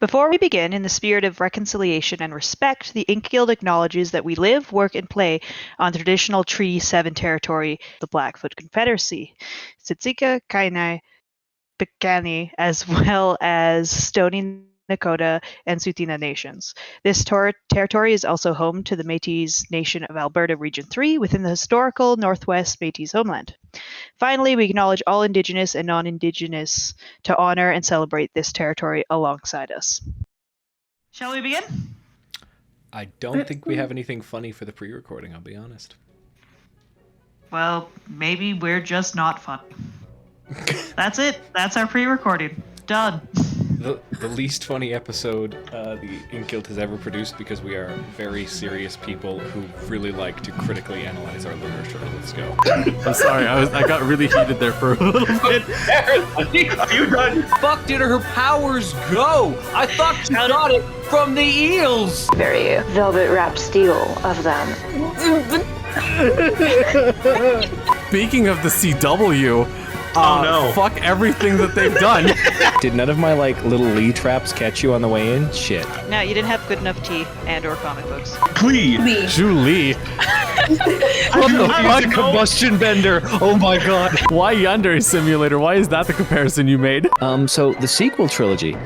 Before we begin, in the spirit of reconciliation and respect, the InkGuild acknowledges that we live, work, and play on traditional Treaty 7 territory, the Blackfoot Confederacy, Siksika, Kainai, Piikani, as well as Stoney Nakoda and Tsuut'ina nations. This territory is also home to the Métis Nation of Alberta Region 3 within the historical Northwest Métis homeland. Finally, we acknowledge all Indigenous and non-Indigenous to honor and celebrate this territory alongside us. Shall we begin? I don't think we have anything funny for the pre-recording, I'll be honest. Well, maybe we're just not funny. That's it. That's our pre-recording. Done. The least funny episode the InkGuild has ever produced because we are very serious people who really like to critically analyze our literature. Let's go. I'm sorry, I got really heated there for a little bit. Are you done? Fuck did her powers go? I thought she got it from the eels. Very velvet wrapped steel of them. Speaking of the CW, oh no. Fuck everything that they've done. Did none of my little Lee traps catch you on the way in? Shit. No, you didn't have good enough tea and or comic books. Please. Julie. What the fuck? Combustion bender. Oh my god. Why Yandere Simulator? Why is that the comparison you made? So the sequel trilogy,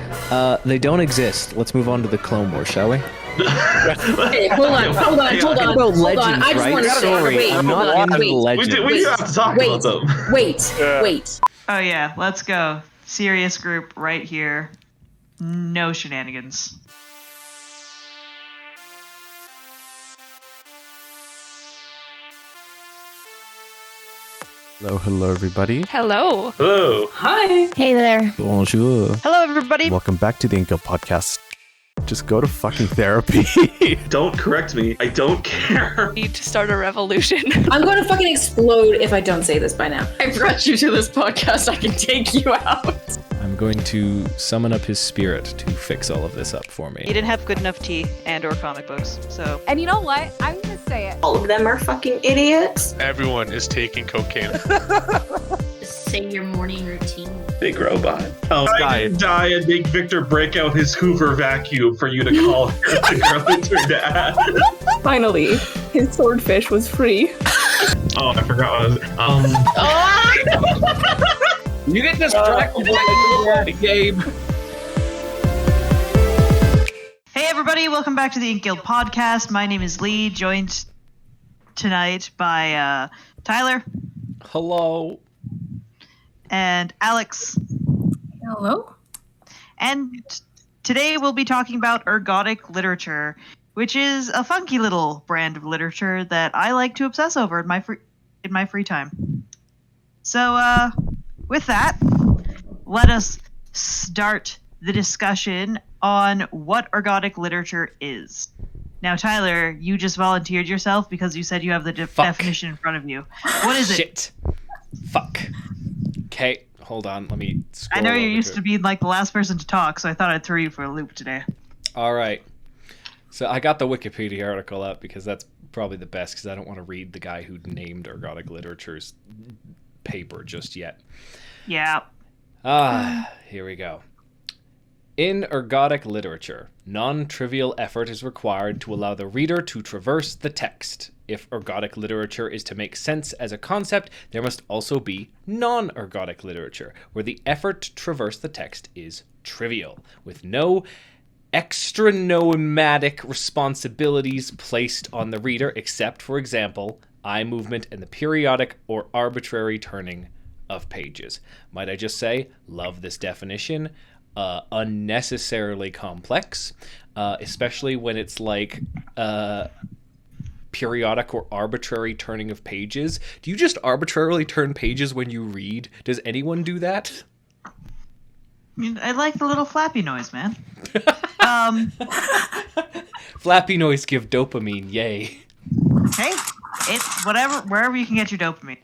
they don't exist. Let's move on to the Clone Wars, shall we? Hey, hold on. I just want to say, I'm not into legends. We do have to talk about them. Wait. Oh yeah, let's go. Serious group right here. No shenanigans. Hello everybody. Hello. Hello. Hi. Hey there. Bonjour. Hello everybody. Welcome back to the InkGuild podcast. Just go to fucking therapy. Don't correct me. I don't care. Need to start a revolution. I'm going to fucking explode if I don't say this by now. I brought you to this podcast. I can take you out. I'm going to summon up his spirit to fix all of this up for me. You didn't have good enough tea and or comic books, so. And you know what? I'm gonna say it. All of them are fucking idiots. Everyone is taking cocaine. Just say your morning routine. Big robot. Oh, I didn't die and make Victor break out his Hoover vacuum for you to call her the girl into her dad. Finally, his swordfish was free. Oh, I forgot what I was. You get distracted by Gabe. Hey everybody, welcome back to the InkGuild podcast. My name is Lee, joined tonight by Tyler. Hello. And Alex. Hello. And today we'll be talking about ergodic literature, which is a funky little brand of literature that I like to obsess over in my free time. So, with that, let us start the discussion on what ergodic literature is. Now, Tyler, you just volunteered yourself because you said you have the definition in front of you. What is it? Shit. Fuck. Okay, hold on. Let me scroll I know you're over used to being like the last person to talk, so I thought I'd throw you for a loop today. All right. So I got the Wikipedia article up because that's probably the best because I don't want to read the guy who named ergodic literature's paper just yet. Yeah. Here we go. In ergodic literature, non-trivial effort is required to allow the reader to traverse the text. If ergodic literature is to make sense as a concept, there must also be non-ergodic literature, where the effort to traverse the text is trivial, with no extra-nomadic responsibilities placed on the reader, except, for example, eye movement and the periodic or arbitrary turning of pages. Might I just say, love this definition. Unnecessarily complex, especially when it's like periodic or arbitrary turning of pages. Do you just arbitrarily turn pages when you read? Does anyone do that? I like the little flappy noise, man. Flappy noise give dopamine, yay. Hey, it's whatever, wherever you can get your dopamine.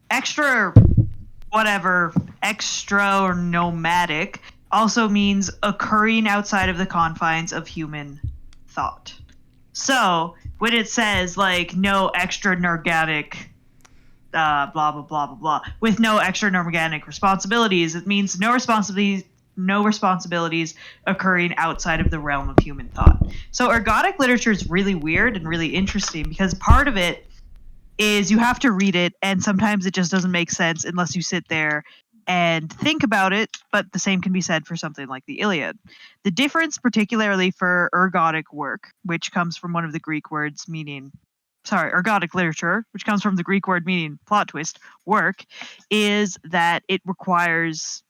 Extra or nomadic also means occurring outside of the confines of human thought. So when it says like no extra organic blah blah blah blah blah with no extra organic responsibilities, it means no responsibilities no responsibilities occurring outside of the realm of human thought. So ergodic literature is really weird and really interesting because part of it is you have to read it, and sometimes it just doesn't make sense unless you sit there and think about it, but the same can be said for something like the Iliad. The difference, particularly for ergodic work, which comes from one of the Greek words meaning ergodic literature, which comes from the Greek word meaning plot twist, work, is that it requires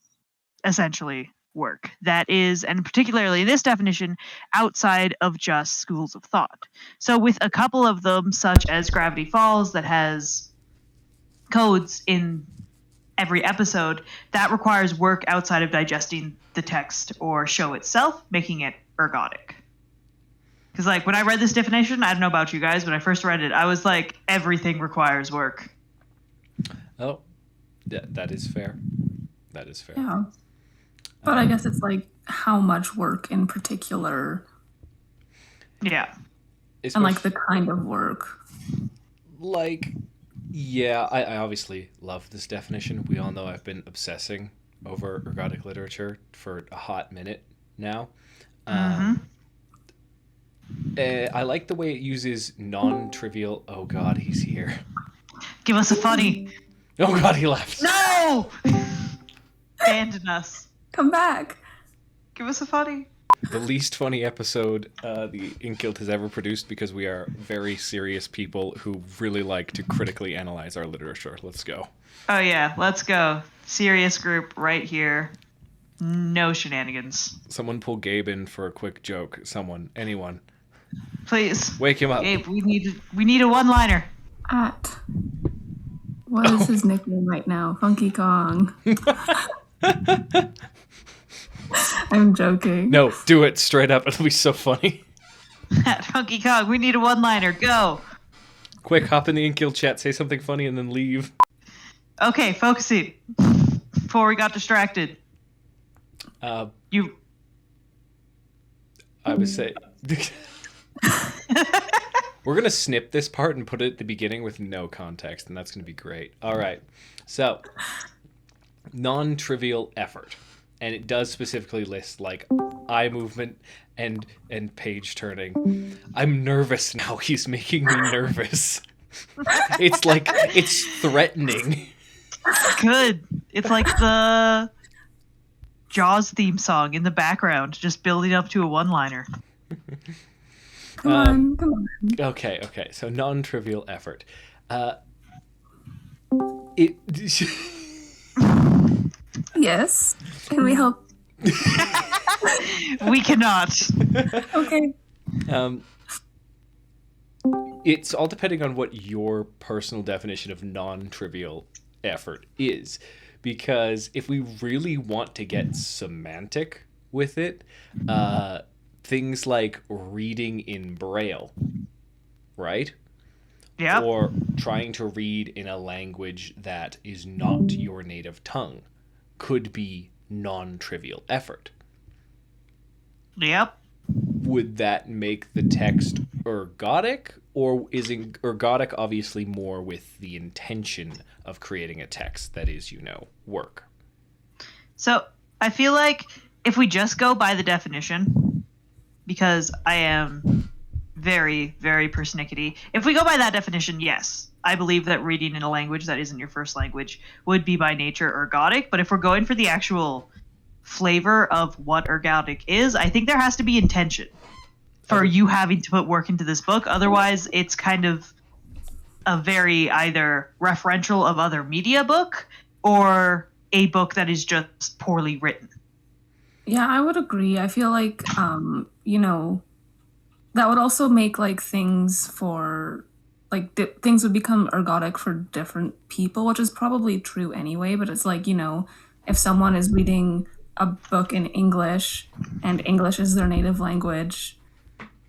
essentially work. That is, and particularly in this definition, outside of just schools of thought. So with a couple of them, such as Gravity Falls, that has codes in every episode, that requires work outside of digesting the text or show itself, making it ergodic. Because, like, when I read this definition, I don't know about you guys, when I first read it, I was like, everything requires work. Oh, that is fair. That is fair. Yeah. But I guess it's like how much work in particular. Yeah. And like the kind of work. Like, yeah, I obviously love this definition. We all know I've been obsessing over ergodic literature for a hot minute now. I like the way it uses non-trivial. Oh God, he's here. Give us a funny. Oh God, he left. No! Abandon us. Come back. Give us a funny. The least funny episode the InkGuild has ever produced, because we are very serious people who really like to critically analyze our literature. Let's go. Oh yeah, let's go. Serious group right here. No shenanigans. Someone pull Gabe in for a quick joke. Someone, anyone. Please. Wake him up. Gabe, we need a one-liner. What is his nickname right now? Funky Kong. I'm joking. No, do it straight up. It'll be so funny. Funky Kong, we need a one-liner. Go. Quick, hop in the InkGuild chat, say something funny, and then leave. Okay, focusing. Before we got distracted. I would say... We're going to snip this part and put it at the beginning with no context, and that's going to be great. All right. So, non-trivial effort. And it does specifically list, like, eye movement and page turning. I'm nervous now. He's making me nervous. It's like, it's threatening. Good. It's like the Jaws theme song in the background, just building up to a one-liner. Come on. Okay. So non-trivial effort. Yes. Can we help? We cannot. Okay. It's all depending on what your personal definition of non-trivial effort is. Because if we really want to get semantic with it, things like reading in Braille, right? Yeah. Or trying to read in a language that is not your native tongue could be non-trivial effort. Yep. Would that make the text ergodic? Or is ergodic obviously more with the intention of creating a text that is, work? So I feel like if we just go by the definition, because I am very, very persnickety, if we go by that definition, yes, I believe that reading in a language that isn't your first language would be by nature ergodic. But if we're going for the actual flavor of what ergodic is, I think there has to be intention for you having to put work into this book. Otherwise, it's kind of a very either referential of other media book or a book that is just poorly written. Yeah, I would agree. I feel like, that would also make like things for things would become ergodic for different people, which is probably true anyway. But it's like, if someone is reading a book in English and English is their native language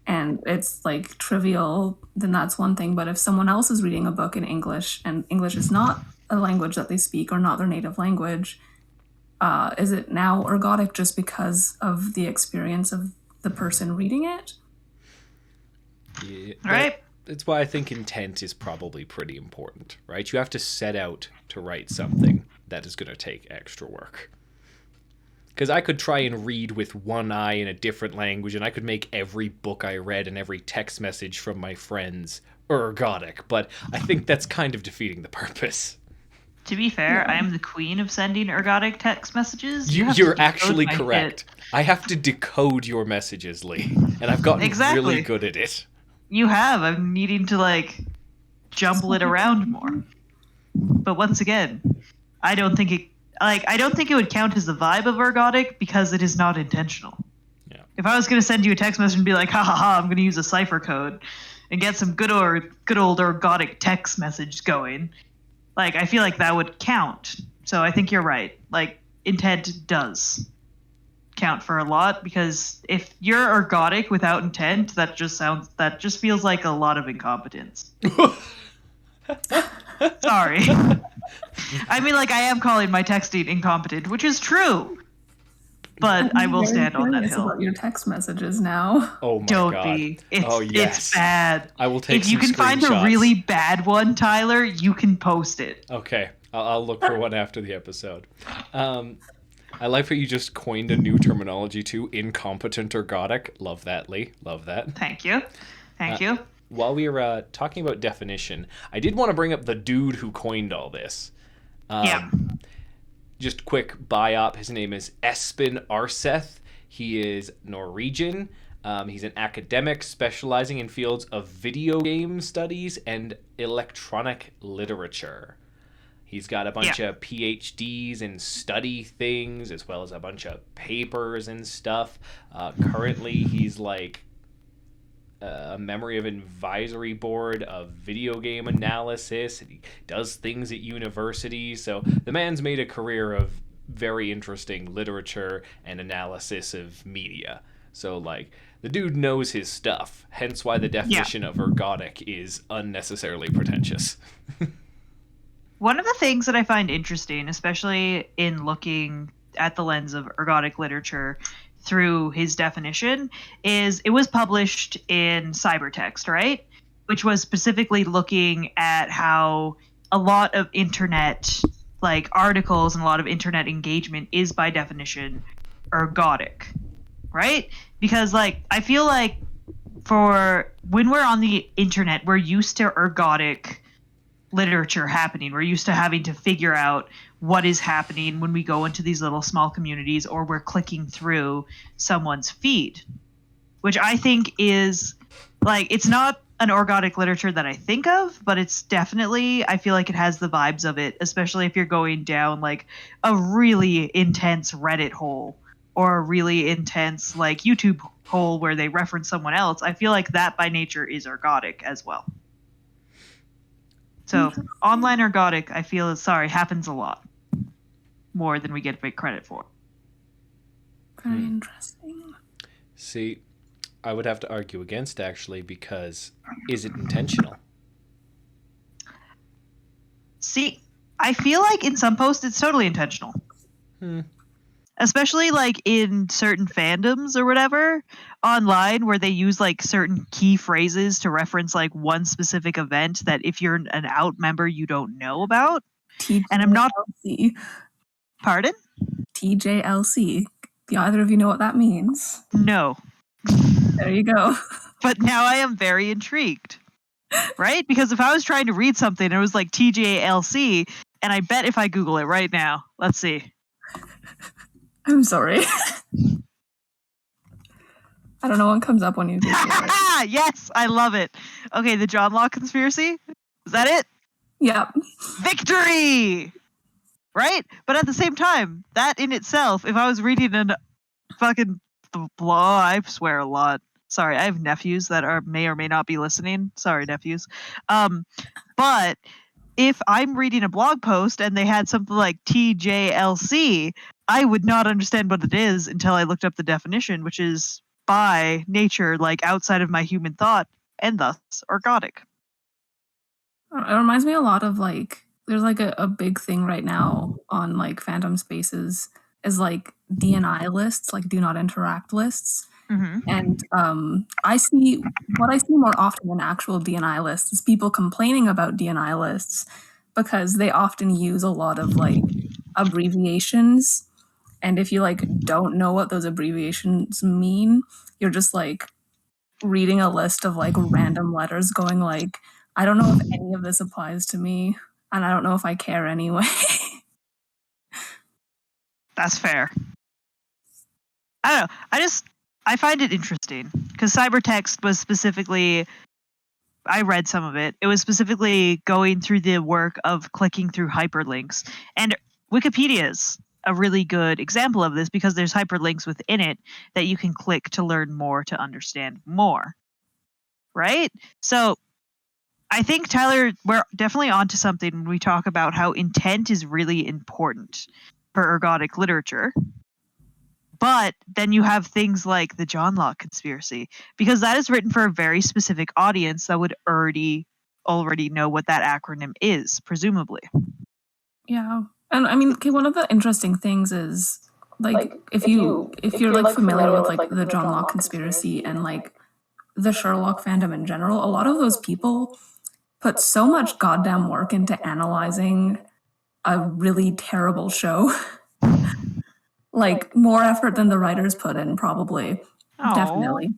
and it's like trivial, then that's one thing. But if someone else is reading a book in English and English is not a language that they speak or not their native language, is it now ergodic just because of the experience of the person reading it? Yeah, right. That's why I think intent is probably pretty important, right? You have to set out to write something that is going to take extra work. Because I could try and read with one eye in a different language, and I could make every book I read and every text message from my friends ergodic, but I think that's kind of defeating the purpose. To be fair, I am the queen of sending ergodic text messages. You're actually correct. I have to decode your messages, Lee, and I've gotten really good at it. You have. I'm needing to, like, jumble it around more. But once again, I don't think it would count as the vibe of ergodic because it is not intentional. Yeah. If I was going to send you a text message and be like, ha ha ha, I'm going to use a cipher code and get some good old ergodic text message going, like, I feel like that would count. So I think you're right. Like, intent does count for a lot, because if you're ergodic without intent, that just feels like a lot of incompetence. Sorry. I mean, like, I am calling my texting incompetent, which is true. But I will stand on that hill. About your text messages now. Oh my God. Don't be. Yes. It's bad. I will take If you can find a really bad one, Tyler, you can post it. Okay. I'll look for one after the episode. I like that you just coined a new terminology too, incompetent ergodic. Love that, Lee. Love that. Thank you. Thank you. While we were talking about definition, I did want to bring up the dude who coined all this. Just quick biop. His name is Espen Aarseth. He is Norwegian. He's an academic specializing in fields of video game studies and electronic literature. He's got a bunch of PhDs in study things, as well as a bunch of papers and stuff. Currently, he's like a member of an advisory board of video game analysis. And he does things at university. So the man's made a career of very interesting literature and analysis of media. So, like, the dude knows his stuff. Hence why the definition of ergodic is unnecessarily pretentious. One of the things that I find interesting, especially in looking at the lens of ergodic literature through his definition, is it was published in Cybertext, right? Which was specifically looking at how a lot of internet, like, articles and a lot of internet engagement is by definition ergodic, right? Because, like, I feel like for when we're on the internet, we're used to ergodic literature happening. We're used to having to figure out what is happening when we go into these little small communities or we're clicking through someone's feed, which I think is, like, it's not an ergodic literature that I think of, but it's definitely, I feel like it has the vibes of it, especially if you're going down, like, a really intense Reddit hole or a really intense, like, YouTube hole where they reference someone else. I feel like that by nature is ergodic as well. So online ergodic, I feel, happens a lot more than we get big credit for. Very interesting. See, I would have to argue against, actually, because is it intentional? See, I feel like in some posts it's totally intentional. Especially, like, in certain fandoms or whatever online where they use, like, certain key phrases to reference, like, one specific event that if you're an out member you don't know about. TJLC. And I'm not... Pardon? TJLC. Do either of you know what that means? No. There you go. But now I am very intrigued. Right? Because if I was trying to read something and it was like TJLC, and I bet if I Google it right now, let's see. I'm sorry. I don't know what comes up when you Google it. Yes, I love it. Okay, the John Locke conspiracy? Is that it? Yep. Victory! Right? But at the same time, that in itself, if I was reading a fucking blog, I swear a lot. Sorry, I have nephews that may or may not be listening. Sorry, nephews. But if I'm reading a blog post and they had something like TJLC, I would not understand what it is until I looked up the definition, which is by nature, like, outside of my human thought, and thus ergodic. It reminds me a lot of, like, there's, like, a big thing right now on, like, fandom spaces is, like, DNI lists, like, do not interact lists. Mm-hmm. And I see more often than actual DNI lists is people complaining about DNI lists because they often use a lot of, like, abbreviations And if you like don't know what those abbreviations mean, you're just like reading a list of like random letters going like, I don't know if any of this applies to me, and I don't know if I care anyway. That's fair. I don't know. I find it interesting because cybertext was specifically, I read some of it. It was specifically going through the work of clicking through hyperlinks. And Wikipedia's a really good example of this because there's hyperlinks within it that you can click to learn more, to understand more. Right? So I think, Tyler, we're definitely onto something when we talk about how intent is really important for ergodic literature. But then you have things like the John Locke conspiracy, because that is written for a very specific audience that would already know what that acronym is, presumably. Yeah. And I mean, okay, one of the interesting things is like if you're like familiar with like the John Locke conspiracy and like the Sherlock fandom in general, a lot of those people put so much goddamn work into analyzing a really terrible show. Like more effort than the writers put in, probably. Aww. Definitely.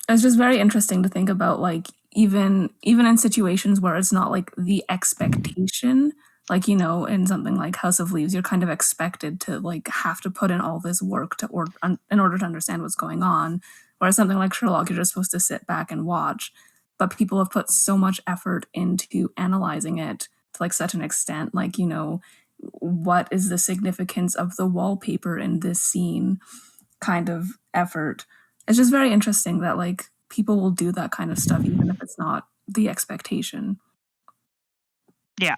It's just very interesting to think about, like, even in situations where it's not like the expectation, like, you know, in something like House of Leaves, you're kind of expected to like have to put in all this work in order to understand what's going on. Whereas something like Sherlock, you're just supposed to sit back and watch. But people have put so much effort into analyzing it to like such an extent, like, you know, what is the significance of the wallpaper in this scene kind of effort. It's just very interesting that like people will do that kind of stuff even if it's not the expectation. Yeah.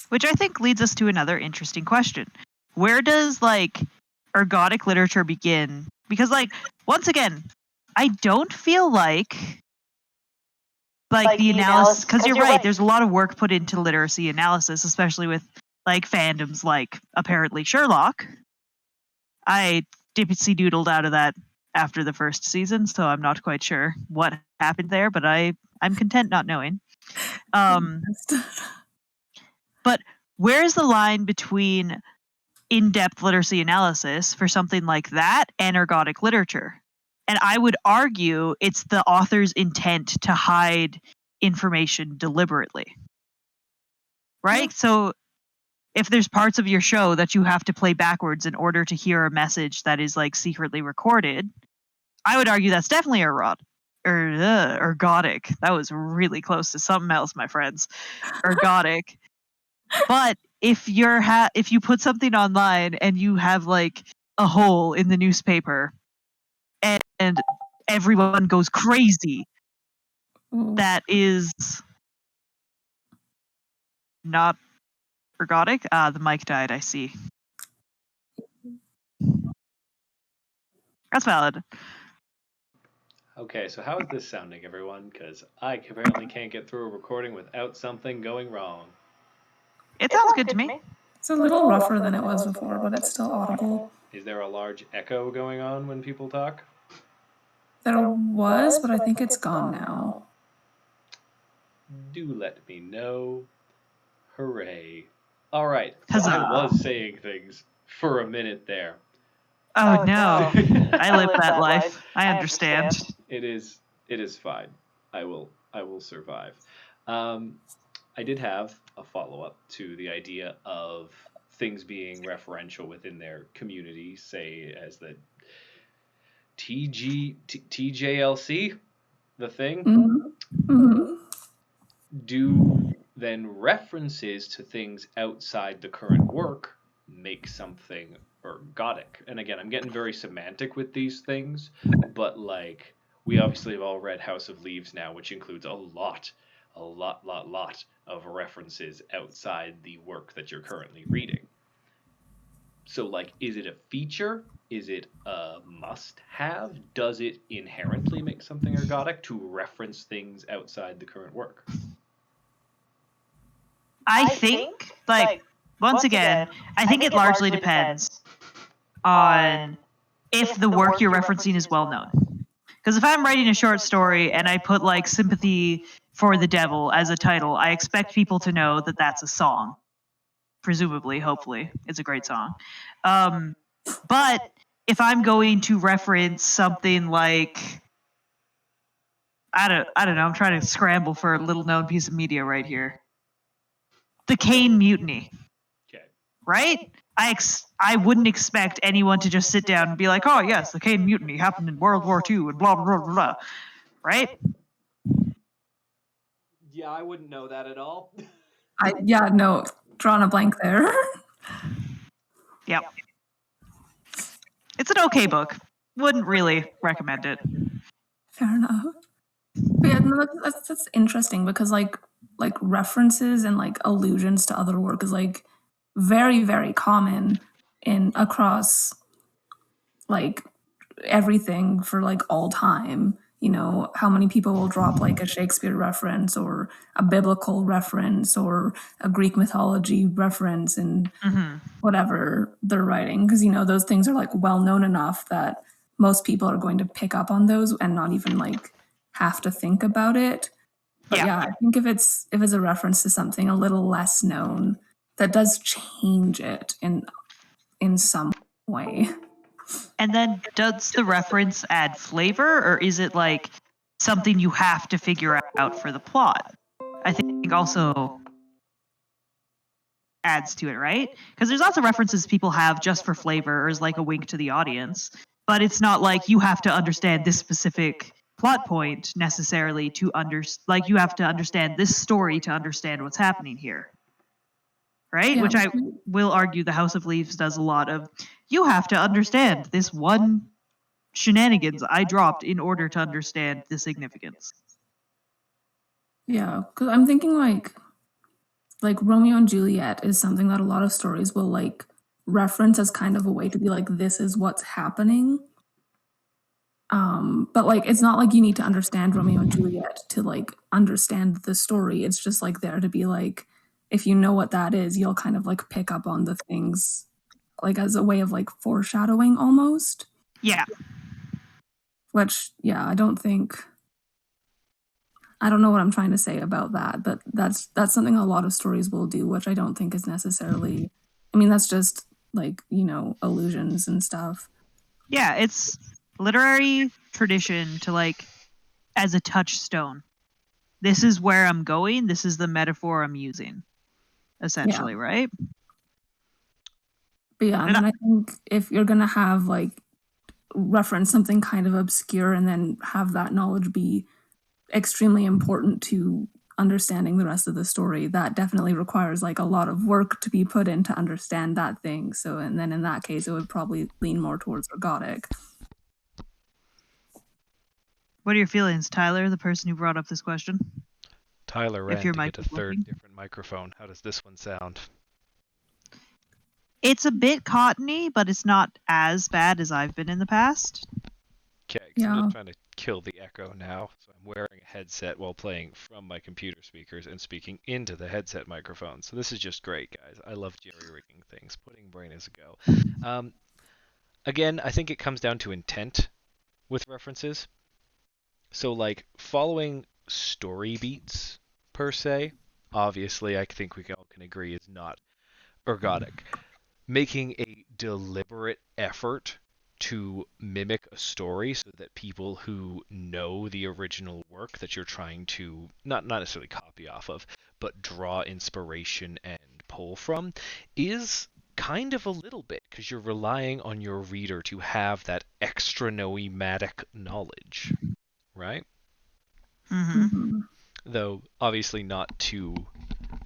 Which I think leads us to another interesting question. Where does like ergodic literature begin? Because like, once again, I don't feel like the analysis, because you're right, there's a lot of work put into literacy analysis, especially with like fandoms like apparently Sherlock. I dipsy doodled out of that after the first season, so I'm not quite sure what happened there, but I'm content not knowing. But where's the line between in-depth literacy analysis for something like that and ergodic literature? And I would argue it's the author's intent to hide information deliberately. Right? Yeah. So if there's parts of your show that you have to play backwards in order to hear a message that is like secretly recorded, I would argue that's definitely ergodic. That was really close to something else, my friends. Ergodic. But if you put something online and you have like a hole in the newspaper and everyone goes crazy, that is not ergodic. The mic died, I see. That's valid. Okay, so how is this sounding, everyone? Because I apparently can't get through a recording without something going wrong. It sounds good to me. It's a little rougher than it was before, but it's still audible. Is there a large echo going on when people talk? There was, but I think it's gone now. Do let me know. Hooray. All right, so I was saying things for a minute there. Oh no, I live that life. I understand. It is fine. I will survive. I did have a follow-up to the idea of things being referential within their community, say as the TJLC, the thing. Mm-hmm. Mm-hmm. Do then references to things outside the current work make something ergodic? And again, I'm getting very semantic with these things, but like we obviously have all read House of Leaves now, which includes a lot of references outside the work that you're currently reading. So like, is it a feature? Is it a must-have? Does it inherently make something ergodic to reference things outside the current work? I think, like, once again, I think it largely depends on if the work you're referencing is well known. Because if I'm writing a short story and I put like sympathy for the devil as a title, I expect people to know that that's a song presumably, hopefully, it's a great song. But if I'm going to reference something like, I don't know, I'm trying to scramble for a little known piece of media right here. The Caine Mutiny. Okay. Right? I wouldn't expect anyone to just sit down and be like, oh yes, the Caine Mutiny happened in World War II and blah, blah, blah, blah, blah. Right? Yeah, I wouldn't know that at all. No, drawn a blank there. Yep. It's an okay book. Wouldn't really recommend it. Fair enough. But yeah, no, that's interesting because like references and like allusions to other work is like very, very common across like everything for like all time. You know, how many people will drop like a Shakespeare reference or a biblical reference or a Greek mythology reference and whatever they're writing, because you know those things are like well known enough that most people are going to pick up on those and not even like have to think about it. But yeah, I think if it's a reference to something a little less known, that does change it in some way. And then does the reference add flavor, or is it like something you have to figure out for the plot? I think also adds to it, right? Because there's lots of references people have just for flavor or as like a wink to the audience, but it's not like you have to understand this specific plot point necessarily to like you have to understand this story to understand what's happening here. Right? Yeah. Which I will argue the House of Leaves does a lot of. You have to understand this one shenanigans I dropped in order to understand the significance. Yeah, because I'm thinking like Romeo and Juliet is something that a lot of stories will like reference as kind of a way to be like, this is what's happening. But like it's not like you need to understand Romeo and Juliet to like understand the story. It's just like there to be like, if you know what that is, you'll kind of like pick up on the things like as a way of like foreshadowing almost. Yeah. Which, yeah, I don't know what I'm trying to say about that, but that's something a lot of stories will do, which I don't think is necessarily, I mean, that's just like, you know, allusions and stuff. Yeah, it's literary tradition to like, as a touchstone. This is where I'm going. This is the metaphor I'm using. Essentially, right? But yeah, I mean, I think if you're going to have like reference something kind of obscure and then have that knowledge be extremely important to understanding the rest of the story, that definitely requires like a lot of work to be put in to understand that thing. So, and then in that case, it would probably lean more towards ergodic. What are your feelings, Tyler, the person who brought up this question? Tyler ran If your to mic get a is third working. different microphone. How does this one sound? It's a bit cottony, but it's not as bad as I've been in the past. Okay, Yeah. I'm just trying to kill the echo now. So I'm wearing a headset while playing from my computer speakers and speaking into the headset microphone. So this is just great, guys. I love jerry-rigging things, putting brain as a go. Again, I think it comes down to intent with references. So like following story beats per se, obviously I think we all can agree is not ergodic. Making a deliberate effort to mimic a story so that people who know the original work that you're trying to not necessarily copy off of, but draw inspiration and pull from is kind of a little bit, because you're relying on your reader to have that extra noematic knowledge, right? Mm-hmm. Though obviously not to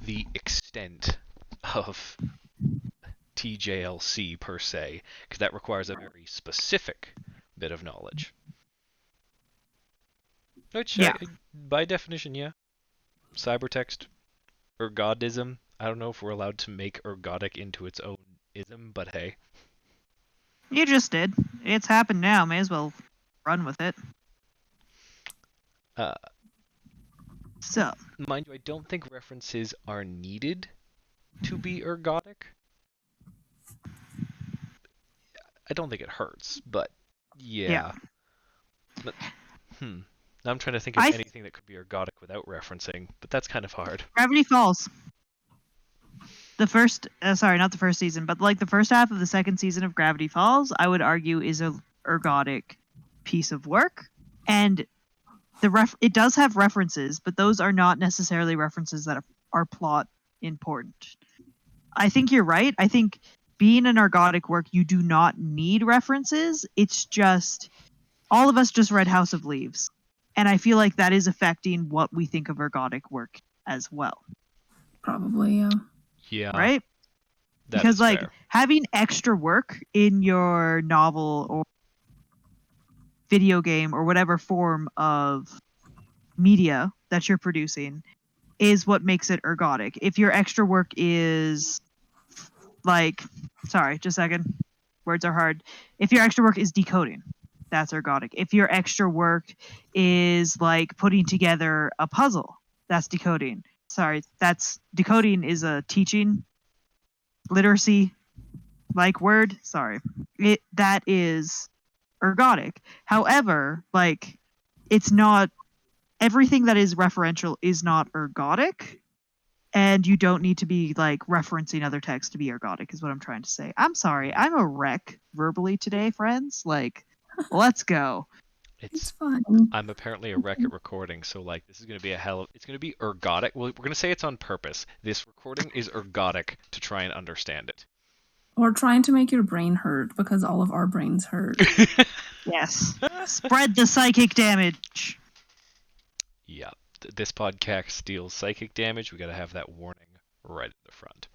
the extent of TJLC per se, because that requires a very specific bit of knowledge. Which, Yeah. by definition, yeah. Cybertext, ergodism. I don't know if we're allowed to make ergodic into its own ism, but hey. You just did. It's happened now. May as well run with it. So, Mind you, I don't think references are needed to be ergodic. I don't think it hurts, but yeah. But, I'm trying to think of anything that could be ergodic without referencing, but that's kind of hard. Gravity Falls. the first, sorry, not the first season, but like the first half of the second season of Gravity Falls, I would argue is a ergodic piece of work. And it does have references, but those are not necessarily references that are plot important. I think you're right. I think being an ergodic work, you do not need references. It's just, all of us just read House of Leaves. And I feel like that is affecting what we think of ergodic work as well. Probably, yeah. Yeah. Right? Because like having extra work in your novel or video game or whatever form of media that you're producing is what makes it ergodic. If your extra work is like, sorry, just a second, words are hard. If your extra work is decoding, that's ergodic. If your extra work is like putting together a puzzle, that's decoding. Sorry, decoding is a teaching literacy like word. Sorry. That is ergodic. However, like, it's not, everything that is referential is not ergodic, and you don't need to be like referencing other texts to be ergodic is what I'm trying to say. I'm sorry, I'm a wreck verbally today, friends. Like, let's go. It's fun. I'm apparently a wreck at recording, so like this is gonna be it's gonna be ergodic. Well, we're gonna say it's on purpose. This recording is ergodic to try and understand it. Or trying to make your brain hurt because all of our brains hurt. Yes. Spread the psychic damage. Yeah. This podcast deals psychic damage. We got to have that warning right at the front.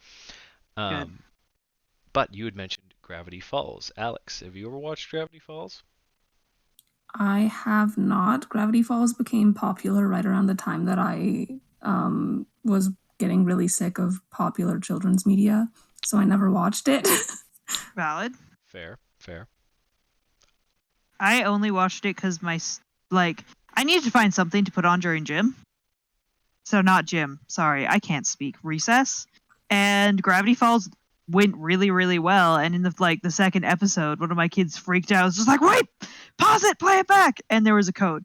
But you had mentioned Gravity Falls. Alex, have you ever watched Gravity Falls? I have not. Gravity Falls became popular right around the time that I was getting really sick of popular children's media, so I never watched it. Valid. Fair. I only watched it because I needed to find something to put on during gym. So not gym. Sorry, I can't speak. Recess. And Gravity Falls went really, really well. And in the second episode, one of my kids freaked out. I was just like, wait, pause it, play it back. And there was a code.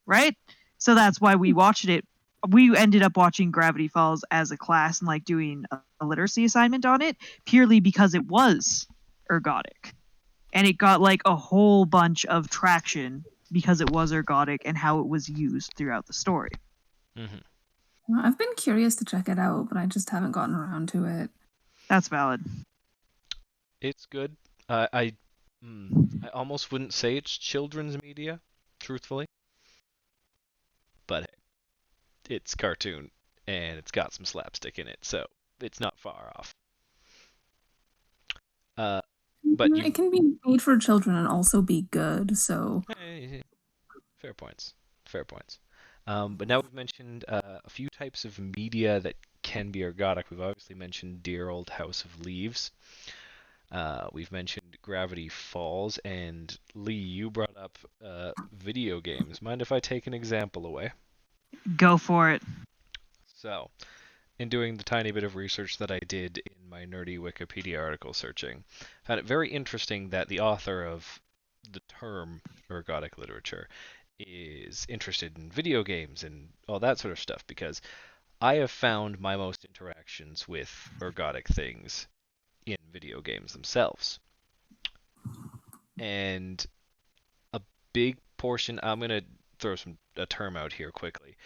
Right? So that's why we watched it. We ended up watching Gravity Falls as a class and like doing a literacy assignment on it purely because it was ergodic. And it got like a whole bunch of traction because it was ergodic and how it was used throughout the story. Mm-hmm. I've been curious to check it out, but I just haven't gotten around to it. That's valid. It's good. I almost wouldn't say it's children's media, truthfully. But hey, it's cartoon, and it's got some slapstick in it, so it's not far off. But it can be made for children and also be good, so... Fair points. But now we've mentioned a few types of media that can be ergodic. We've obviously mentioned dear old House of Leaves. We've mentioned Gravity Falls, and Lee, you brought up video games. Mind if I take an example away? Go for it. So, in doing the tiny bit of research that I did in my nerdy Wikipedia article searching, I found it very interesting that the author of the term ergodic literature is interested in video games and all that sort of stuff, because I have found my most interactions with ergodic things in video games themselves. And a big portion, I'm going to throw a term out here quickly.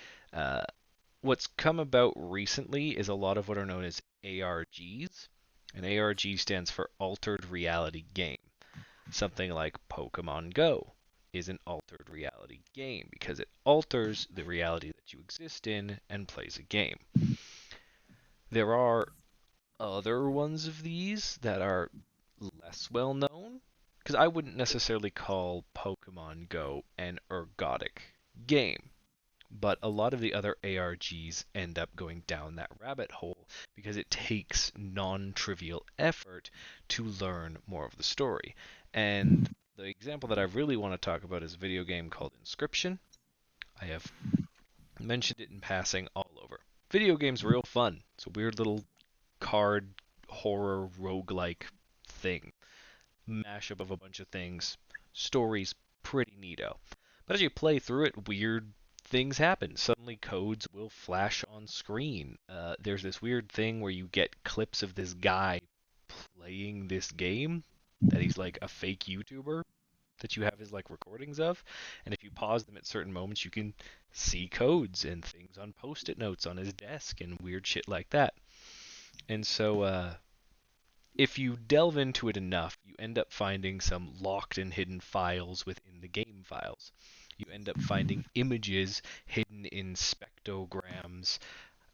What's come about recently is a lot of what are known as ARGs. And ARG stands for Altered Reality Game. Something like Pokemon Go is an altered reality game because it alters the reality that you exist in and plays a game. There are other ones of these that are less well known, because I wouldn't necessarily call Pokemon Go an ergodic game. But a lot of the other ARGs end up going down that rabbit hole because it takes non-trivial effort to learn more of the story. And the example that I really want to talk about is a video game called Inscription. I have mentioned it in passing all over. Video game's real fun. It's a weird little card horror roguelike thing. Mashup of a bunch of things. Story's pretty neato. But as you play through it, weird things happen. Suddenly codes will flash on screen. There's this weird thing where you get clips of this guy playing this game that he's like a fake YouTuber that you have his like recordings of, and if you pause them at certain moments, you can see codes and things on post-it notes on his desk and weird shit like that. And so if you delve into it enough, you end up finding some locked and hidden files within the game files. You end up finding images hidden in spectrograms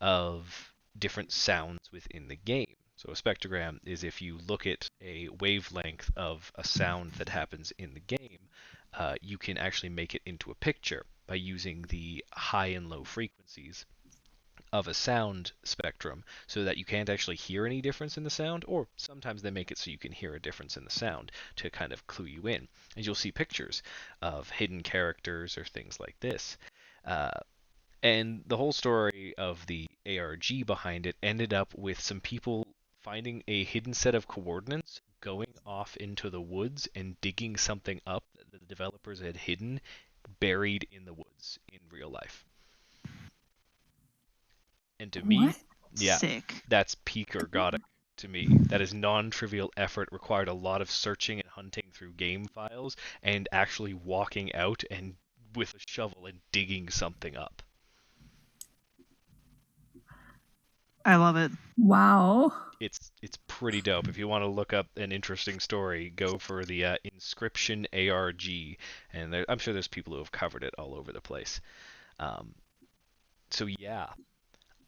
of different sounds within the game. So a spectrogram is if you look at a wavelength of a sound that happens in the game, you can actually make it into a picture by using the high and low frequencies of a sound spectrum so that you can't actually hear any difference in the sound, or sometimes they make it so you can hear a difference in the sound to kind of clue you in. And you'll see pictures of hidden characters or things like this. And the whole story of the ARG behind it ended up with some people finding a hidden set of coordinates, going off into the woods and digging something up that the developers had hidden, buried in the woods in real life. And to me, yeah, Sick. that's peak Ergodic to me. That is non-trivial effort, required a lot of searching and hunting through game files, and actually walking out and with a shovel and digging something up. I love it. Wow. It's pretty dope. If you want to look up an interesting story, go for the Inscription ARG, and I'm sure there's people who have covered it all over the place. So yeah,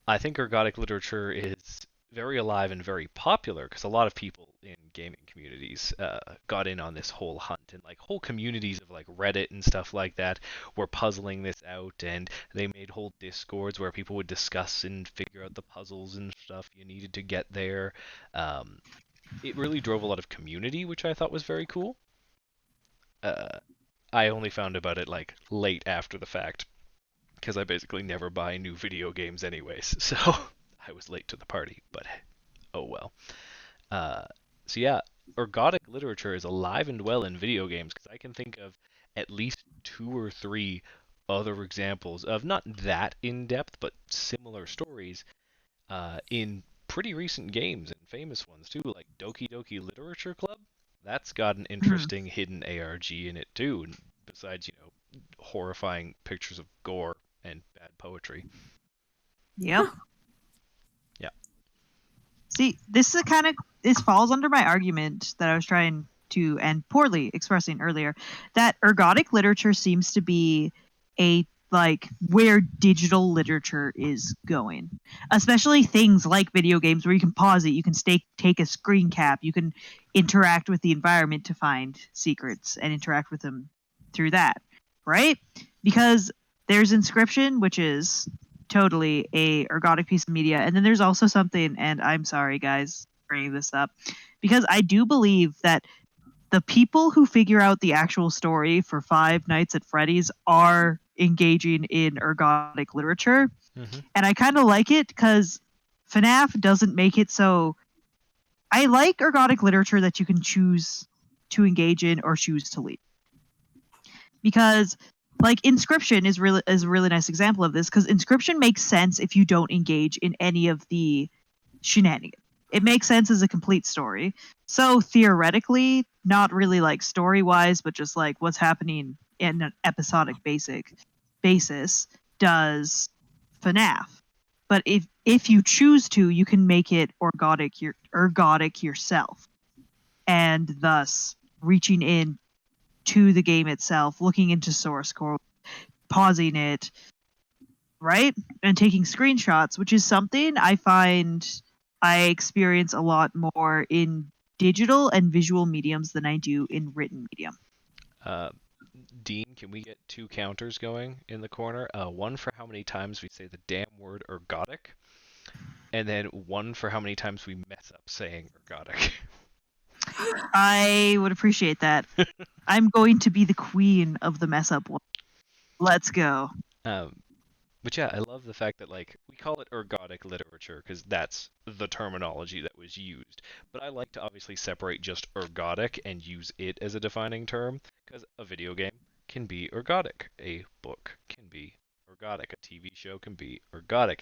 I think Ergodic literature is very alive and very popular because a lot of people in gaming communities got in on this whole hunt, and like whole communities of like Reddit and stuff like that were puzzling this out, and they made whole discords where people would discuss and figure out the puzzles and stuff you needed to get there. It really drove a lot of community, which I thought was very cool. I only found about it like late after the fact because I basically never buy new video games anyways, so I was late to the party, but oh well. So yeah, Ergodic literature is alive and well in video games because I can think of at least 2 or 3 other examples of not that in-depth but similar stories in pretty recent games and famous ones too, like Doki Doki Literature Club. That's got an interesting hidden ARG in it too, besides, you know, horrifying pictures of gore and bad poetry. Yep. Yeah. See, this falls under my argument that I was trying to, and poorly expressing earlier, that ergodic literature seems to be where digital literature is going, especially things like video games where you can pause it, you can take a screen cap, you can interact with the environment to find secrets and interact with them through that, right? Because there's Inscription, which is totally a ergodic piece of media, and then there's also something, and I'm sorry guys bringing this up, because I do believe that the people who figure out the actual story for Five Nights at Freddy's are engaging in ergodic literature. Mm-hmm. And I kind of like it because FNAF doesn't make it so. I like ergodic literature that you can choose to engage in or choose to leave, because like Inscription is a really nice example of this, because Inscription makes sense if you don't engage in any of the shenanigans. It makes sense as a complete story. So theoretically, not really like story-wise, but just like what's happening in an episodic basis does FNAF. But if you choose to, you can make it ergodic yourself, and thus reaching in to the game itself, looking into source code, pausing it, right, and taking screenshots, which is something I find I experience a lot more in digital and visual mediums than I do in written medium. Dean, can we get 2 counters going in the corner? One for how many times we say the damn word ergodic, and then one for how many times we mess up saying ergodic. I would appreciate that. I'm going to be the queen of the mess up one. Let's go. But yeah, I love the fact that like we call it ergodic literature because that's the terminology that was used. But I like to obviously separate just ergodic and use it as a defining term, because a video game can be ergodic, a book can be ergodic. A TV show can be ergodic.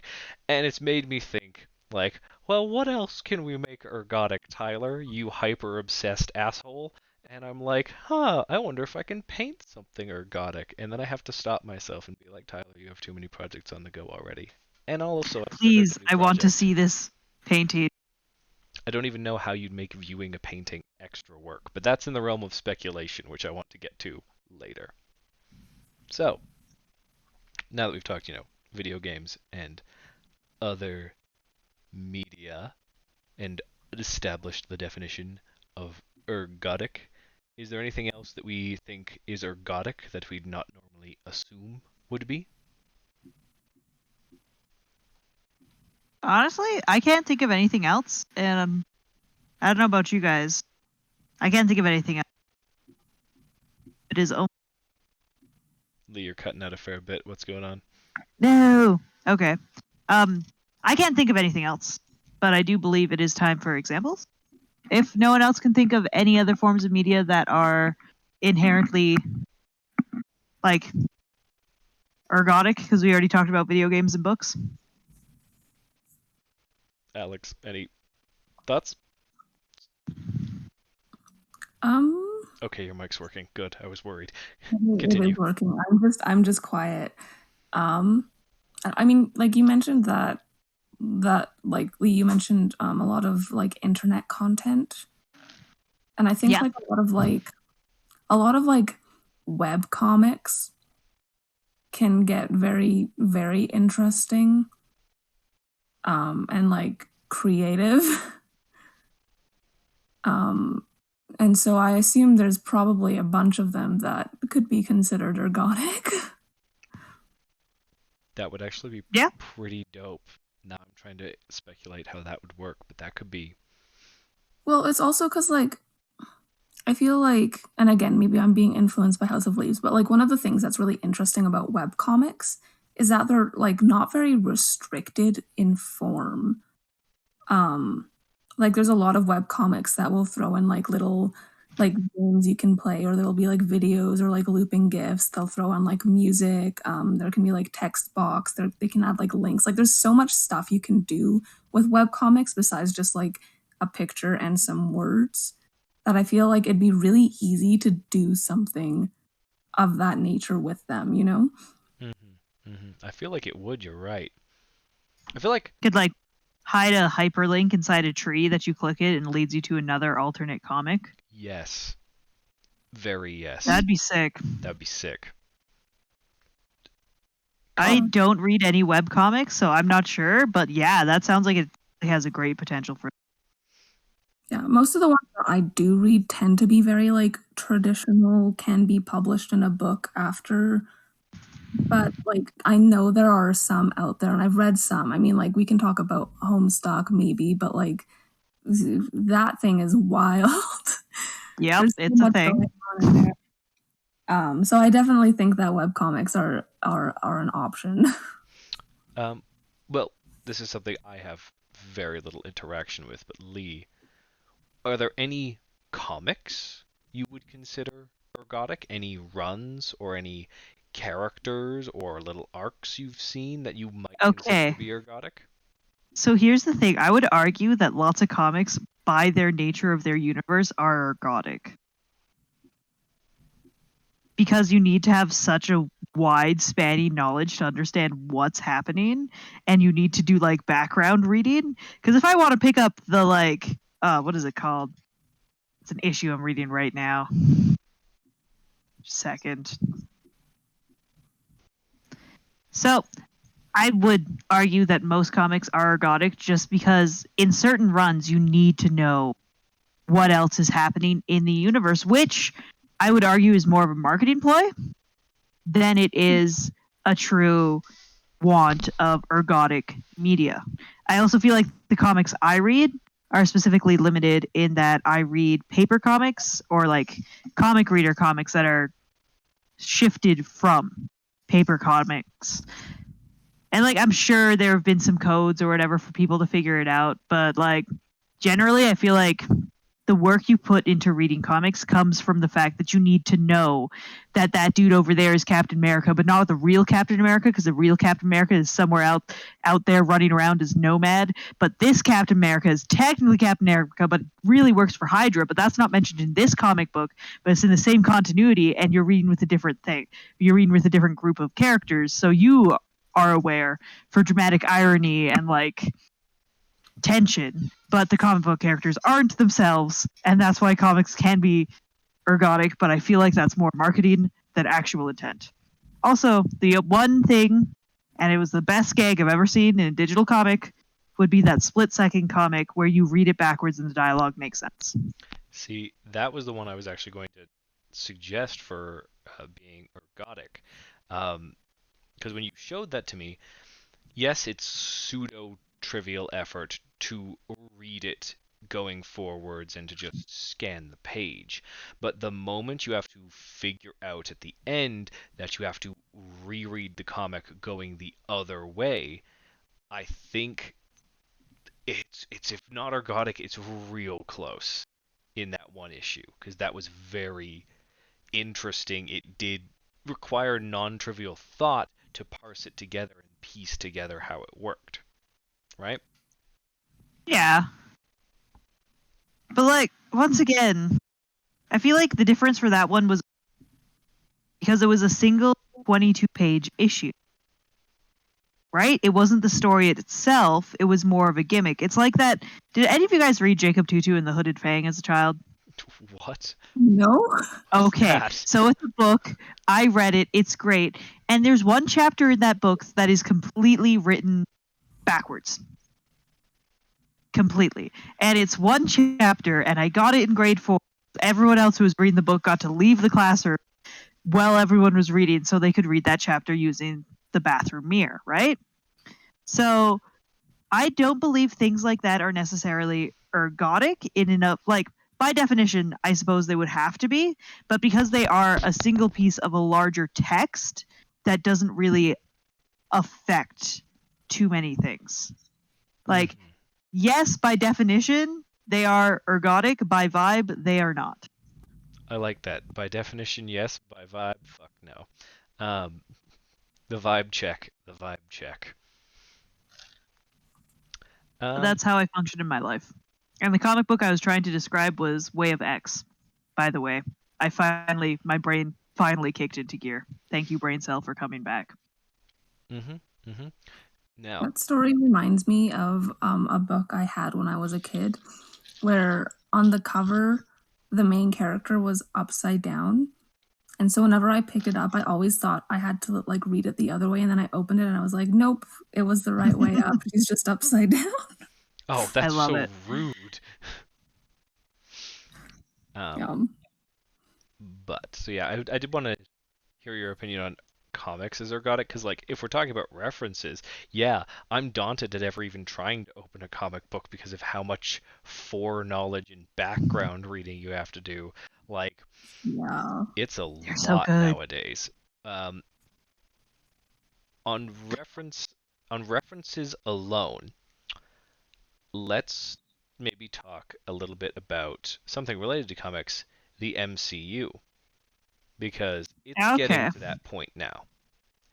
And it's made me think, like, well, what else can we make ergodic, Tyler, you hyper-obsessed asshole? And I'm like, I wonder if I can paint something ergodic. And then I have to stop myself and be like, Tyler, you have too many projects on the go already. And also, Please, I want to see this painting. I don't even know how you'd make viewing a painting extra work, but that's in the realm of speculation, which I want to get to later. So, now that we've talked, video games and other media and established the definition of ergodic, is there anything else that we think is ergodic that we'd not normally assume would be? Honestly, I can't think of anything else, and I don't know about you guys. I can't think of anything else. It is only... Lee, you're cutting out a fair bit. What's going on? No. Okay. I can't think of anything else, but I do believe it is time for examples. If no one else can think of any other forms of media that are inherently, like, ergodic, because we already talked about video games and books. Alex, any thoughts? Okay, your mic's working. Good. I was worried. Continue. It is working. I'm just quiet. I mean, like you mentioned that like Lee, you mentioned a lot of like internet content, and I think like a lot of web comics can get very, very interesting, and like creative. And so I assume there's probably a bunch of them that could be considered ergodic. That would actually be pretty dope. Now I'm trying to speculate how that would work, but that could be... Well, it's also because, like, I feel like, and again, maybe I'm being influenced by House of Leaves, but, like, one of the things that's really interesting about webcomics is that they're, like, not very restricted in form. Like, there's a lot of webcomics that will throw in, like, little, like, games you can play, or there'll be, like, videos or, like, looping GIFs. They'll throw on, like, music. There can be, like, text box. They can add, like, links. Like, there's so much stuff you can do with webcomics besides just, like, a picture and some words that I feel like it'd be really easy to do something of that nature with them, you know? I feel like it would, you're right. I feel like... Could, like, hide a hyperlink inside a tree that you click it and leads you to another alternate comic. Yes. Very yes. That'd be sick. That'd be sick. I don't read any webcomics, so I'm not sure, but yeah, that sounds like it has a great potential for... Yeah, most of the ones that I do read tend to be very, like, traditional, can be published in a book after... But, like, I know there are some out there, and I've read some. I mean, like, we can talk about Homestuck, maybe, but, like, that thing is wild. Yep, it's a thing. So I definitely think that webcomics are an option. Well, this is something I have very little interaction with, but Lee, are there any comics you would consider ergodic? Any runs or any characters or little arcs you've seen that you might consider to be ergodic? So here's the thing. I would argue that lots of comics, by their nature of their universe, are ergodic. Because you need to have such a wide spanning knowledge to understand what's happening, and you need to do, like, background reading. Because if I want to pick up the, like, what is it called? It's an issue I'm reading right now. Second. So, I would argue that most comics are ergodic just because in certain runs you need to know what else is happening in the universe, which I would argue is more of a marketing ploy than it is a true want of ergodic media. I also feel like the comics I read are specifically limited in that I read paper comics or, like, comic reader comics that are shifted from paper comics. And, like, I'm sure there have been some codes or whatever for people to figure it out, but, like, generally I feel like the work you put into reading comics comes from the fact that you need to know that that dude over there is Captain America, but not the real Captain America, because the real Captain America is somewhere out there running around as Nomad. But this Captain America is technically Captain America, but really works for Hydra. But that's not mentioned in this comic book, but it's in the same continuity, and you're reading with a different thing. You're reading with a different group of characters, so you are aware for dramatic irony and like tension, but the comic book characters aren't themselves, and that's why comics can be ergodic, but I feel like that's more marketing than actual intent. Also, the one thing, and it was the best gag I've ever seen in a digital comic, would be that split-second comic where you read it backwards and the dialogue makes sense. See, that was the one I was actually going to suggest for being ergodic. Because when you showed that to me, yes, it's pseudo-trivial effort to read it going forwards and to just scan the page. But the moment you have to figure out at the end that you have to reread the comic going the other way, I think it's if not ergodic, it's real close in that one issue, because that was very interesting. It did require non-trivial thought to parse it together and piece together how it worked, right? Yeah. But like, once again, I feel like the difference for that one was because it was a single 22-page issue. Right? It wasn't the story itself, it was more of a gimmick. It's like that. Did any of you guys read Jacob Tutu and the Hooded Fang as a child? What? No. Okay, that? so it's a book. I read it. It's great. And there's one chapter in that book that is completely written backwards. Completely. And it's one chapter, and I got it in grade 4. Everyone else who was reading the book got to leave the classroom while everyone was reading so they could read that chapter using the bathroom mirror, right? So I don't believe things like that are necessarily ergodic in and of, like, by definition, I suppose they would have to be, but because they are a single piece of a larger text, that doesn't really affect too many things. Like, yes, by definition, they are ergodic. By vibe, they are not. I like that. By definition, yes. By vibe, fuck no. The vibe check. The vibe check. That's how I function in my life. And the comic book I was trying to describe was Way of X, by the way. My brain finally kicked into gear. Thank you, brain cell, for coming back. Now, That story reminds me of a book I had when I was a kid, where on the cover, the main character was upside down. And so whenever I picked it up, I always thought I had to like read it the other way. And then I opened it and I was like, nope, it was the right way up. He's just upside down. oh, that's love so it. rude. But so yeah, I did want to hear your opinion on comics as ergodic, because like if we're talking about references, yeah, I'm daunted at ever even trying to open a comic book because of how much foreknowledge and background reading you have to do. Like, Yeah. it's a They're so lot good. nowadays. On references alone, let's maybe talk a little bit about something related to comics, the MCU, because it's getting to that point now.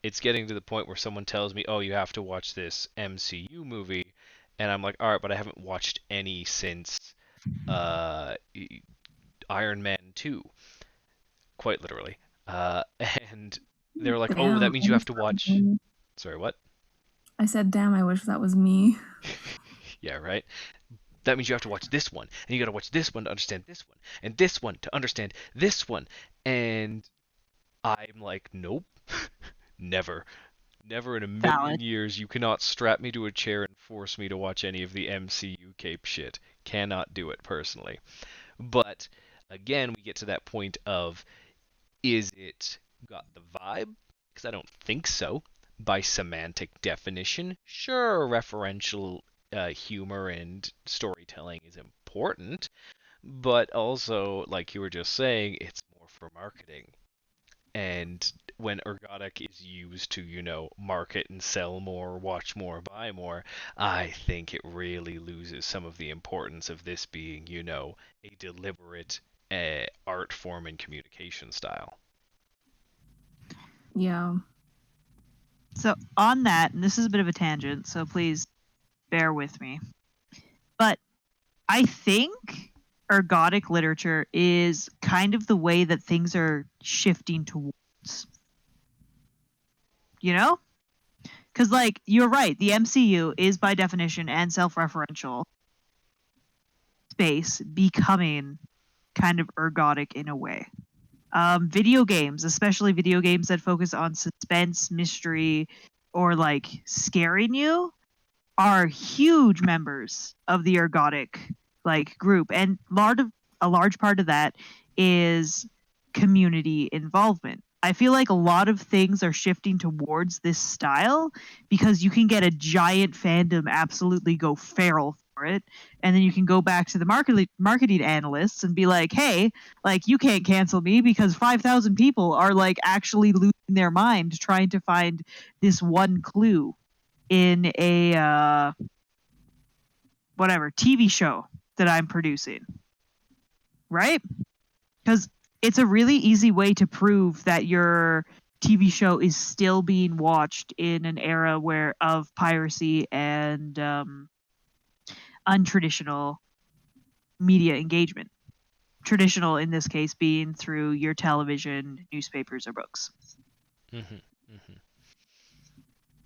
It's getting to the point where someone tells me, oh, you have to watch this MCU movie, and I'm like, all right, but I haven't watched any since Iron Man 2, quite literally. And they're like, oh, that means you have to watch... Sorry, what? I said, damn, I wish that was me. Yeah, right? That means you have to watch this one, and you gotta watch this one to understand this one, and this one to understand this one. And I'm like, nope. Never. Never in a million years. You cannot strap me to a chair and force me to watch any of the MCU cape shit. Cannot do it personally. But again, we get to that point of, is it got the vibe? Because I don't think so. By semantic definition, sure, referential humor and storytelling is important, but also, like you were just saying, it's more for marketing. And when Ergodic is used to, market and sell more, watch more, buy more, I think it really loses some of the importance of this being, a deliberate art form and communication style. Yeah. So on that, and this is a bit of a tangent, so please bear with me. But I think ergodic literature is kind of the way that things are shifting towards. Because, you're right, the MCU is by definition and self-referential space becoming kind of ergodic in a way. Video games, especially video games that focus on suspense, mystery, or scaring you, are huge members of the ergodic group, and a large part of that is community involvement. I feel like a lot of things are shifting towards this style because you can get a giant fandom absolutely go feral for it, and then you can go back to the marketing analysts and be like, hey, you can't cancel me because 5,000 people are actually losing their mind trying to find this one clue in a TV show that I'm producing, right? Because it's a really easy way to prove that your TV show is still being watched in an era of piracy and untraditional media engagement. Traditional in this case being through your television, newspapers, or books. Mm-hmm. Mm-hmm.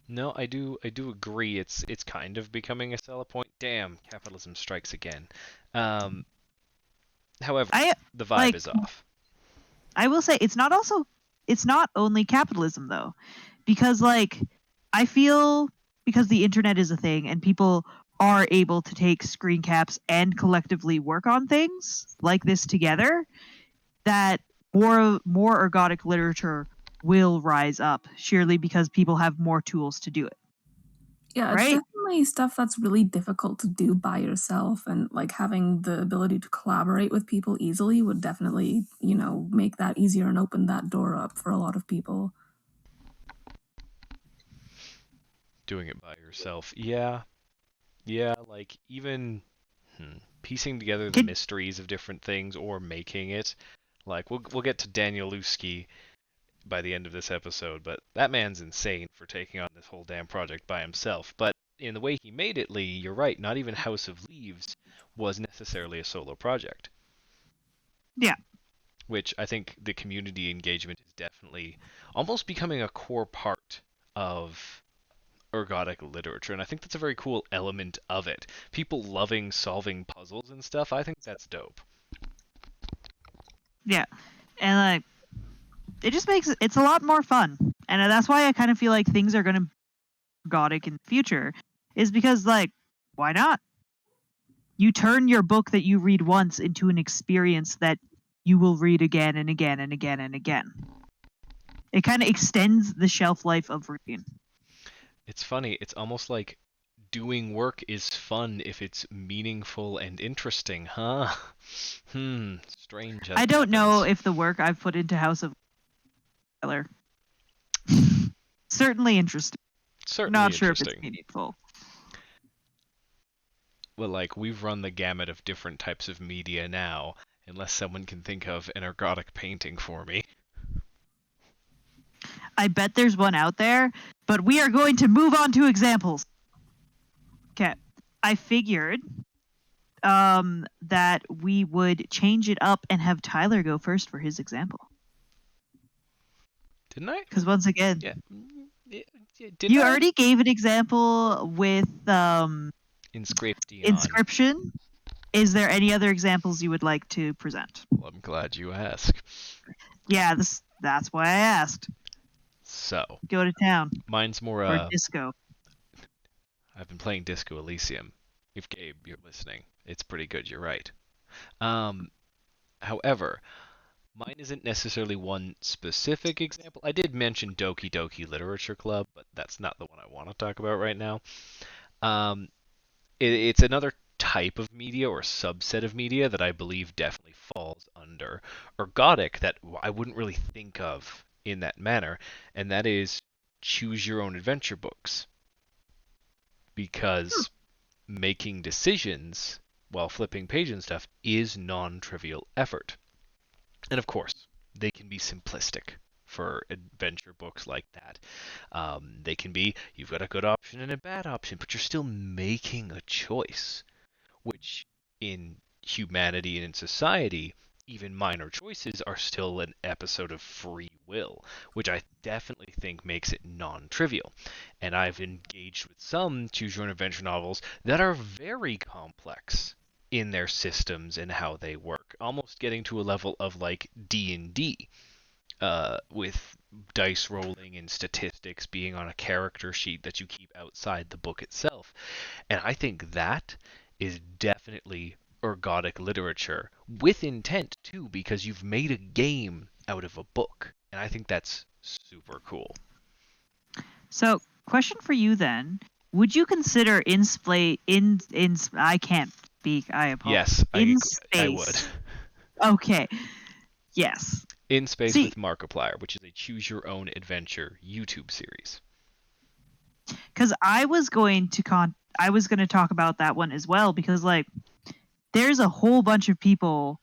No, I do agree. It's kind of becoming a seller point. Damn, capitalism strikes again. However, the vibe is off. I will say it's not only capitalism though, because I feel because the internet is a thing and people are able to take screen caps and collectively work on things like this together, that more ergodic literature will rise up sheerly because people have more tools to do it. Yeah, it's definitely stuff that's really difficult to do by yourself, and having the ability to collaborate with people easily would definitely, make that easier and open that door up for a lot of people. Doing it by yourself. Yeah, even piecing together the mysteries of different things or making it. We'll get to Daniel Lusky by the end of this episode, but that man's insane for taking on this whole damn project by himself. But in the way he made it, Lee, you're right, not even House of Leaves was necessarily a solo project. Yeah. Which I think the community engagement is definitely almost becoming a core part of ergodic literature, and I think that's a very cool element of it. People loving solving puzzles and stuff, I think that's dope. Yeah. And it just makes it's a lot more fun. And that's why I kind of feel like things are going to be ergodic in the future, is because why not? You turn your book that you read once into an experience that you will read again and again and again and again. It kind of extends the shelf life of reading. It's funny, it's almost like doing work is fun if it's meaningful and interesting, huh? Strange. I don't know if the work I've put into House of Tyler. Certainly interesting. Not sure if it's meaningful. Well, we've run the gamut of different types of media now, unless someone can think of an ergodic painting for me. I bet there's one out there, but we are going to move on to examples. Okay. I figured that we would change it up and have Tyler go first for his example. Didn't I? Because once again, you already gave an example with Inscription. Is there any other examples you would like to present? Well, I'm glad you asked. Yeah, that's why I asked. So go to town. Mine's more or disco. I've been playing Disco Elysium. If Gabe, you're listening, it's pretty good. You're right. However, mine isn't necessarily one specific example. I did mention Doki Doki Literature Club, but that's not the one I want to talk about right now. It's another type of media or subset of media that I believe definitely falls under ergodic that I wouldn't really think of in that manner, and that is choose your own adventure books. Because making decisions while flipping pages and stuff is non-trivial effort. And of course, they can be simplistic for adventure books like that. They can be, you've got a good option and a bad option, but you're still making a choice, which in humanity and in society, even minor choices are still an episode of free will, which I definitely think makes it non-trivial. And I've engaged with some choose your own adventure novels that are very complex in their systems and how they work, almost getting to a level of like D&D, with dice rolling and statistics being on a character sheet that you keep outside the book itself. And I think that is definitely ergodic literature with intent too, because you've made a game out of a book, and I think that's super cool. So, question for you then: would you consider in I can't speak. I apologize. Yes, I would. Okay. Yes. In Space with Markiplier, which is a choose your own adventure YouTube series. Because I was going to talk about that one as well, because like there's a whole bunch of people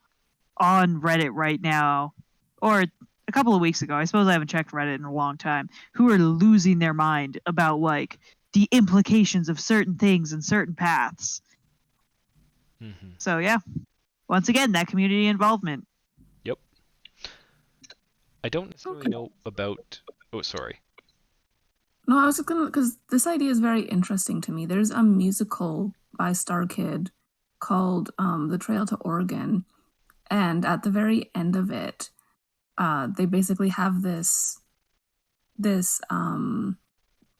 on Reddit right now, or a couple of weeks ago, I suppose I haven't checked Reddit in a long time, who are losing their mind about like the implications of certain things and certain paths. Mm-hmm. So yeah, once again, that community involvement. Yep. I don't necessarily know about... Oh, sorry. No, I was just gonna, because this idea is very interesting to me. There's a musical by Star Kid called The Trail to Oregon, and at the very end of it, they basically have this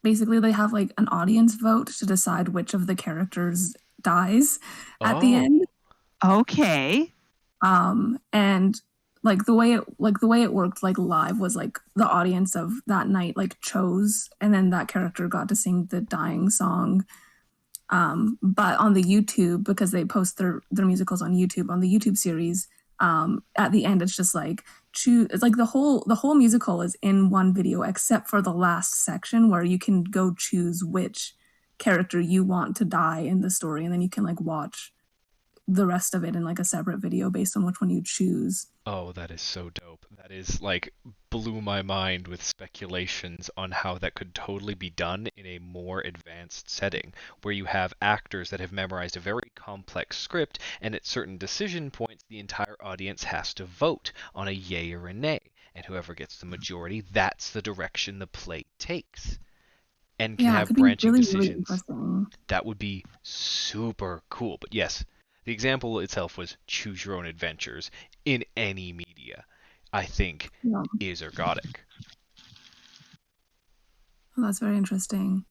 basically they have like an audience vote to decide which of the characters dies at the end. Okay. And like the way it worked like live was like the audience of that night like chose, and then that character got to sing the dying song. But on the YouTube, because they post their musicals on YouTube, on the YouTube series, at the end it's just like choose. It's like the whole musical is in one video except for the last section where you can go choose which character you want to die in the story, and then you can like watch the rest of it in like a separate video based on which one you choose. Oh, that is so dope. That is like blew my mind with speculations on how that could totally be done in a more advanced setting, where you have actors that have memorized a very complex script, and at certain decision points the entire audience has to vote on a yay or a nay, and whoever gets the majority, that's the direction the play takes. And can have branching decisions. Really, that would be super cool. But yes, the example itself was choose your own adventures in any media, I think, is ergodic. Oh, that's very interesting.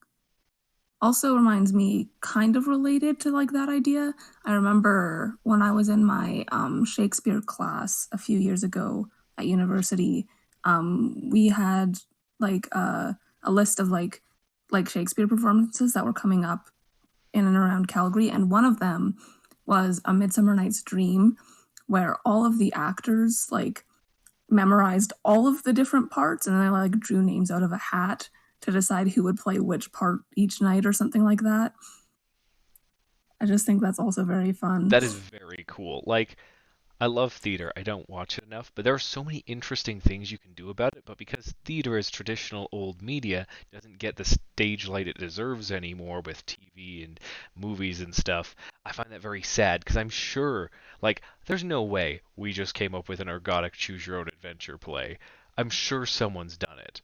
Also reminds me, kind of related to like that idea, I remember when I was in my Shakespeare class a few years ago at university, we had like a list of like Shakespeare performances that were coming up in and around Calgary, and one of them was A Midsummer Night's Dream, where all of the actors like memorized all of the different parts, and then I like drew names out of a hat to decide who would play which part each night or something like that. I just think that's also very fun. That is very cool. Like, I love theater. I don't watch it enough, but there are so many interesting things you can do about it. But because theater is traditional old media, doesn't get the stage light it deserves anymore with TV and movies and stuff, I find that very sad, because I'm sure, like, there's no way we just came up with an ergodic choose your own adventure play. I'm sure someone's done it.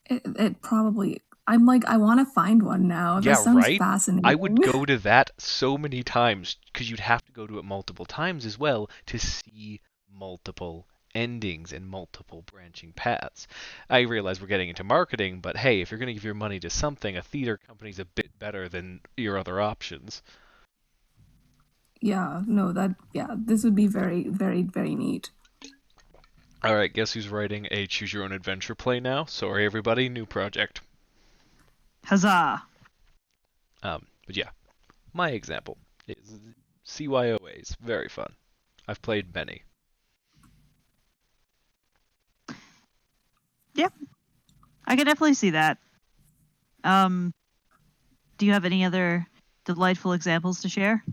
It probably... I'm like, I want to find one now. That sounds fascinating. I would go to that so many times, because you'd have to go to it multiple times as well to see multiple endings and multiple branching paths. I realize we're getting into marketing, but hey, if you're going to give your money to something, a theater company's a bit better than your other options. Yeah, no, this would be very, very, very neat. All right, guess who's writing a choose your own adventure play now? Sorry, everybody, new project. Huzzah! But yeah, my example is CYOAs. Very fun. I've played many. I can definitely see that. Do you have any other delightful examples to share?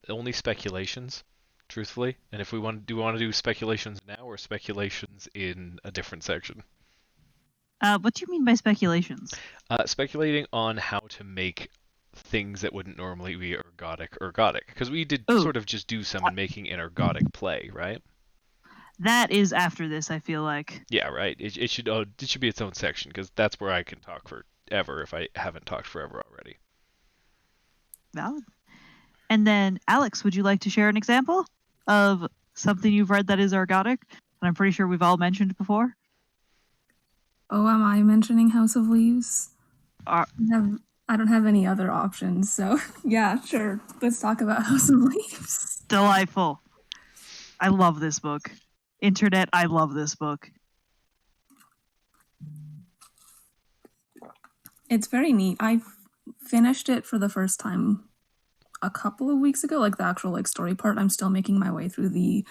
Only speculations, truthfully. And if we want to do speculations now or speculations in a different section? What do you mean by speculations? Speculating on how to make things that wouldn't normally be ergodic. Because we did sort of just do some in making an ergodic play, right? That is after this, I feel like. Yeah, right. It should be its own section, because that's where I can talk forever if I haven't talked forever already. Valid. And then, Alex, would you like to share an example of something you've read that is ergodic? And I'm pretty sure we've all mentioned before. Oh, am I mentioning House of Leaves? I don't have any other options, so yeah, sure. Let's talk about House of Leaves. Delightful. I love this book. Internet, I love this book. It's very neat. I finished it for the first time a couple of weeks ago, like the actual story part. I'm still making my way through the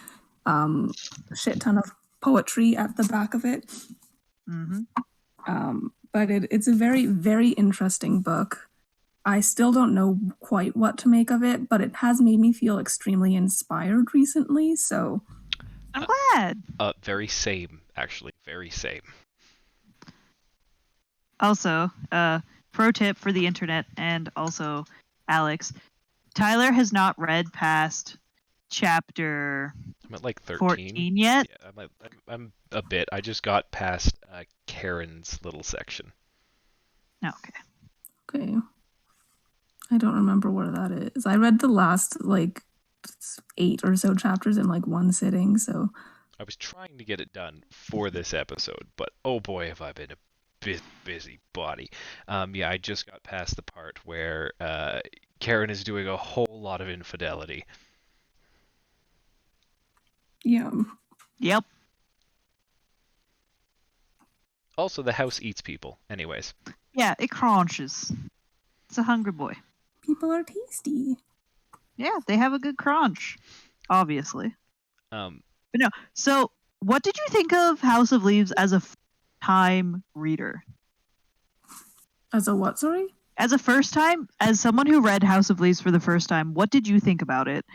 shit ton of poetry at the back of it. Mm-hmm. But it's a very, very interesting book. I still don't know quite what to make of it, but it has made me feel extremely inspired recently, so... I'm glad! Very same, actually. Very same. Also, pro tip for the internet and also Alex, Tyler has not read past chapter I'm at like 13. 14 yet? Yeah, I'm a bit. I just got past Karen's little section. Okay. Okay. I don't remember where that is. I read the last, 8 or so chapters in, one sitting, so... I was trying to get it done for this episode, but oh boy, have I been a busy body. I just got past the part where Karen is doing a whole lot of infidelity. Yeah. Yep. Also, the house eats people. Anyways. Yeah, it crunches. It's a hungry boy. People are tasty. Yeah, they have a good crunch, obviously. But no, so what did you think of House of Leaves as a time reader? As a what, sorry? As a first time, as someone who read House of Leaves for the first time, what did you think about it?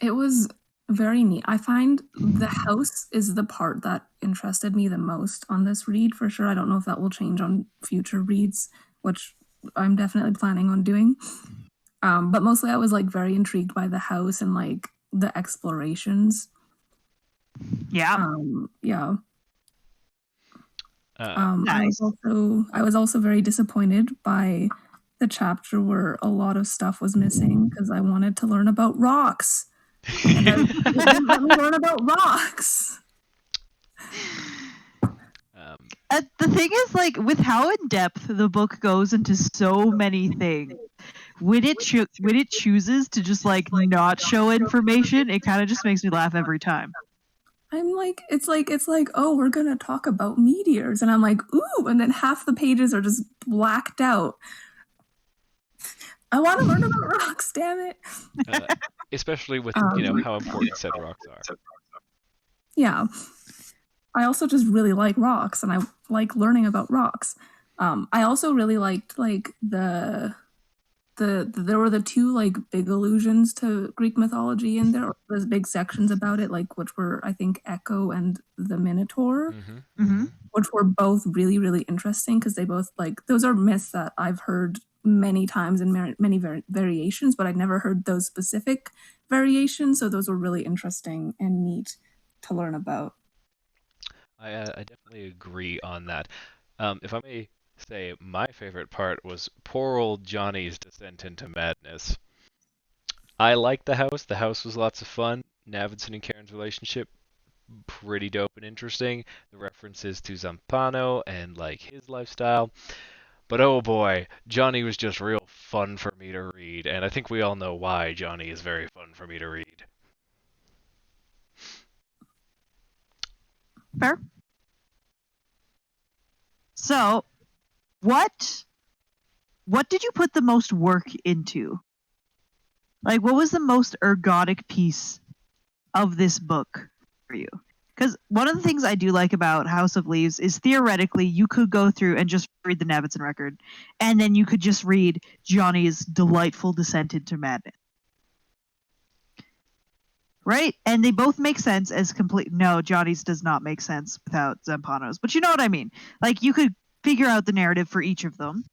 It was very neat. I find the house is the part that interested me the most on this read, for sure. I don't know if that will change on future reads, which I'm definitely planning on doing. But mostly I was very intrigued by the house and the explorations. Yeah. Yeah. Nice. I was also very disappointed by the chapter where a lot of stuff was missing because I wanted to learn about rocks. And I didn't let me learn about rocks. The thing is, with how in depth the book goes into so many things, when it chooses to just not show information, it kind of just makes me laugh every time. I'm it's like, oh, we're gonna talk about meteors, and I'm like, ooh, and then half the pages are just blacked out. I want to learn about rocks, damn it. Especially with how important said rocks are. Yeah. I also just really like rocks, and I like learning about rocks. I also really liked there were the two big allusions to Greek mythology in there. There's big sections about it, which were I think Echo and the Minotaur, which were both really, really interesting because they both those are myths that I've heard many times in many variations, but I'd never heard those specific variations. So those were really interesting and neat to learn about. I definitely agree on that. If I may say, my favorite part was poor old Johnny's descent into madness. I liked the house. The house was lots of fun. Navidson and Karen's relationship, pretty dope and interesting. The references to Zampano and his lifestyle. But oh boy, Johnny was just real fun for me to read, and I think we all know why Johnny is very fun for me to read. Fair. So, what did you put the most work into? What was the most ergodic piece of this book for you? Because one of the things I do like about House of Leaves is theoretically you could go through and just read the Nevinson record, and then you could just read Johnny's delightful descent into madness. Right? And they both make sense as complete. No, Johnny's does not make sense without Zampano's. But you know what I mean. Like, you could figure out the narrative for each of them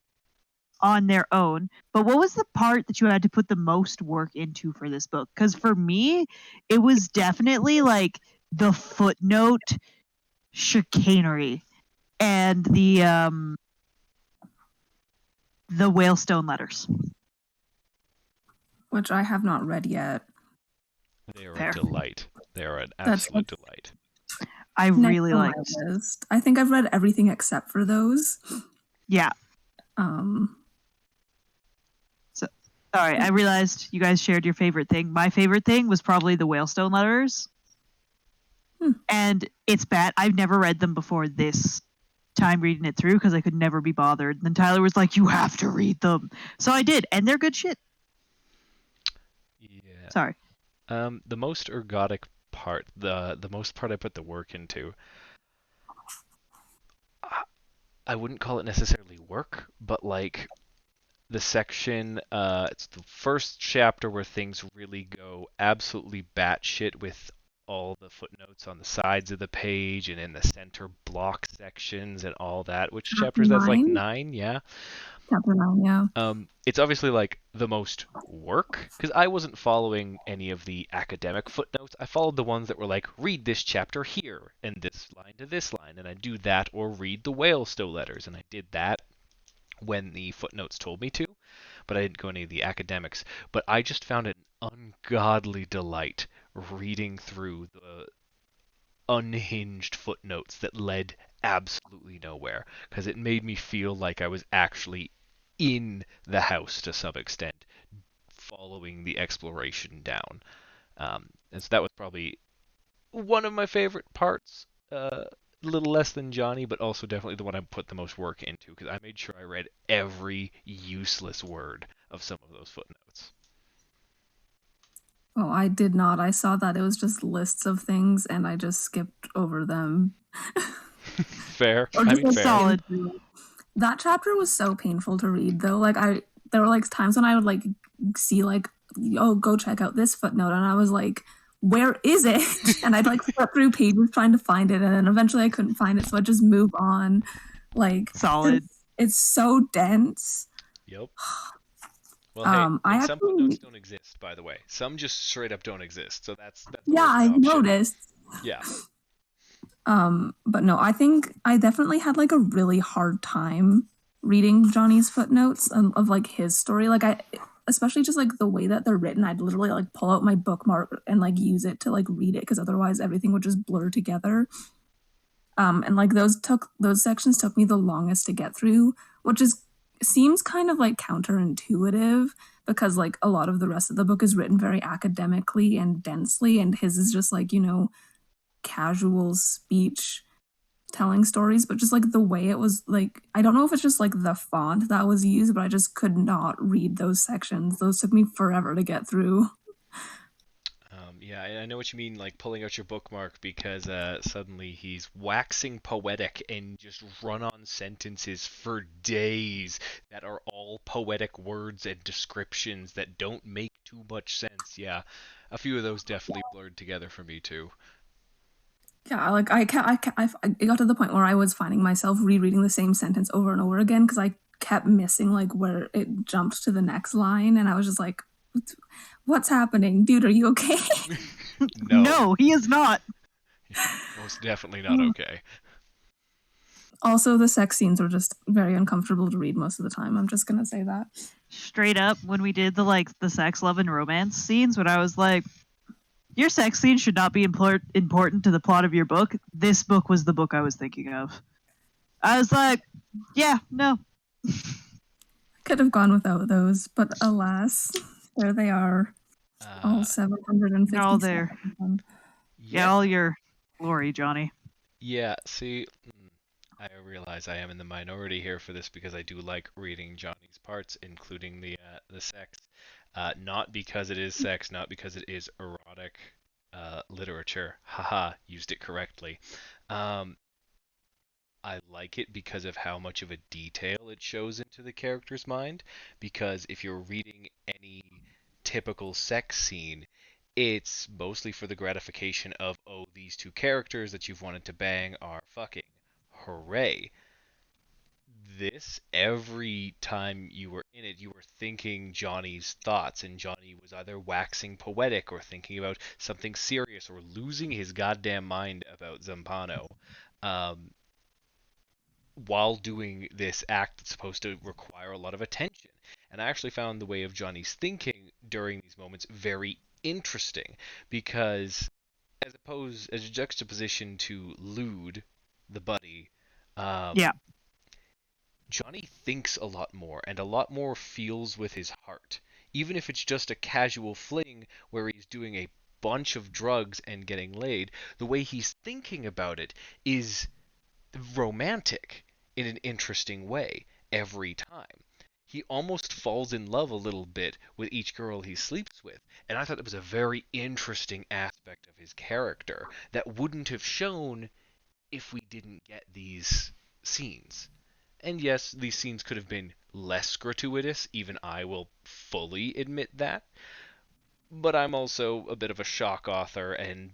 on their own. But what was the part that you had to put the most work into for this book? Because for me, it was definitely like the footnote chicanery and the Whalestone letters. Which I have not read yet. They are Fair. a delight. They are an That's absolute delight. I Next really on my liked. list. I think I've read everything except for those. Yeah. Sorry, I realized you guys shared your favorite thing. My favorite thing was probably the Whalestone letters. And it's bad. I've never read them before this time reading it through because I could never be bothered. And then Tyler was like, you have to read them. So I did, and they're good shit. Yeah. Sorry. The most ergodic part, the most part I put the work into, I wouldn't call it necessarily work, but like the section, it's the first chapter where things really go absolutely batshit with all the footnotes on the sides of the page and in the center block sections and all that. Which chapters? That's like 9, yeah. Chapter 9, yeah. It's obviously like the most work because I wasn't following any of the academic footnotes. I followed the ones that were like, read this chapter here and this line to this line, and I do that, or read the Whalestone letters, and I did that when the footnotes told me to, but I didn't go any of the academics. But I just found it an ungodly delight reading through the unhinged footnotes that led absolutely nowhere, because it made me feel like I was actually in the house to some extent, following the exploration down. And so that was probably one of my favorite parts. A little less than Johnny, but also definitely the one I put the most work into, because I made sure I read every useless word of some of those footnotes. Oh, I did not. I saw that it was just lists of things, and I just skipped over them. Fair. Or I just mean, fair. solid. That chapter was so painful to read, though. Like, there were like times when I would like see like, oh, go check out this footnote, and I was like, where is it? And I'd like flip through pages trying to find it, and then eventually I couldn't find it, so I'd just move on. Like, Solid. It's so dense. Yep. Well, hey, I some actually- footnotes don't exist, by the way. Some just straight up don't exist, so that's Yeah, always I an option. noticed. Yeah. But no, I think I definitely had like a really hard time reading Johnny's footnotes of like his story. Like especially just like the way that they're written, I'd literally like pull out my bookmark and like use it to like read it, because otherwise everything would just blur together. And like those sections took me the longest to get through, which seems kind of like counterintuitive, because like a lot of the rest of the book is written very academically and densely, and his is just like, casual speech telling stories. But just like the way it was, like, I don't know if it's just like the font that was used, but I just could not read those sections. Those took me forever to get through. Yeah, I know what you mean, like pulling out your bookmark, because suddenly he's waxing poetic and just run-on sentences for days that are all poetic words and descriptions that don't make too much sense. Yeah, a few of those definitely blurred together for me too. Yeah, like it got to the point where I was finding myself rereading the same sentence over and over again, because I kept missing like where it jumped to the next line, and I was just like, what's happening? Dude, are you okay? No, he is not. Most definitely not okay. Also, the sex scenes were just very uncomfortable to read most of the time. I'm just gonna say that. Straight up, when we did the sex, love, and romance scenes, when I was like, your sex scene should not be important to the plot of your book, this book was the book I was thinking of. I was like, yeah, no. Could have gone without those, but alas, there they are. All 750. They're all there. Yeah, all your glory, Johnny. Yeah, see, I realize I am in the minority here for this, because I do like reading Johnny's parts, including the sex. Not because it is sex, not because it is erotic, literature. Haha, used it correctly. I like it because of how much of a detail it shows into the character's mind. Because if you're reading any typical sex scene, it's mostly for the gratification of, oh, these two characters that you've wanted to bang are fucking. Hooray. This, every time you were in it, you were thinking Johnny's thoughts, and Johnny was either waxing poetic or thinking about something serious or losing his goddamn mind about Zampano. While doing this act that's supposed to require a lot of attention. And I actually found the way of Johnny's thinking during these moments very interesting, because as a juxtaposition to Lude, the buddy, Johnny thinks a lot more, and a lot more feels with his heart. Even if it's just a casual fling where he's doing a bunch of drugs and getting laid, the way he's thinking about it is romantic in an interesting way every time. He almost falls in love a little bit with each girl he sleeps with, and I thought that was a very interesting aspect of his character that wouldn't have shown if we didn't get these scenes. And yes, these scenes could have been less gratuitous, even I will fully admit that, but I'm also a bit of a shock author and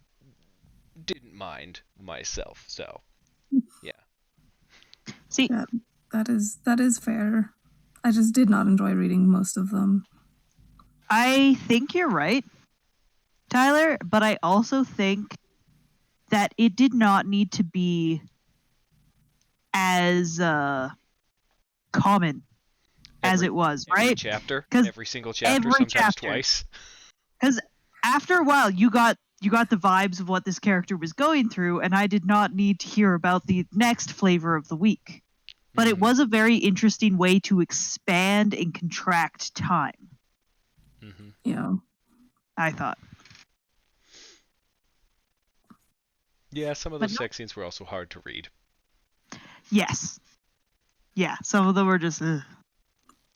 didn't mind myself, so yeah. See, that is fair. I just did not enjoy reading most of them. I think you're right, Tyler, but I also think that it did not need to be as common as it was, right? Every single chapter, sometimes twice. Because after a while, you got the vibes of what this character was going through, and I did not need to hear about the next flavor of the week. But it was a very interesting way to expand and contract time. Mm-hmm. Yeah. I thought. Yeah, some of those sex scenes were also hard to read. Yes. Yeah, some of them were just...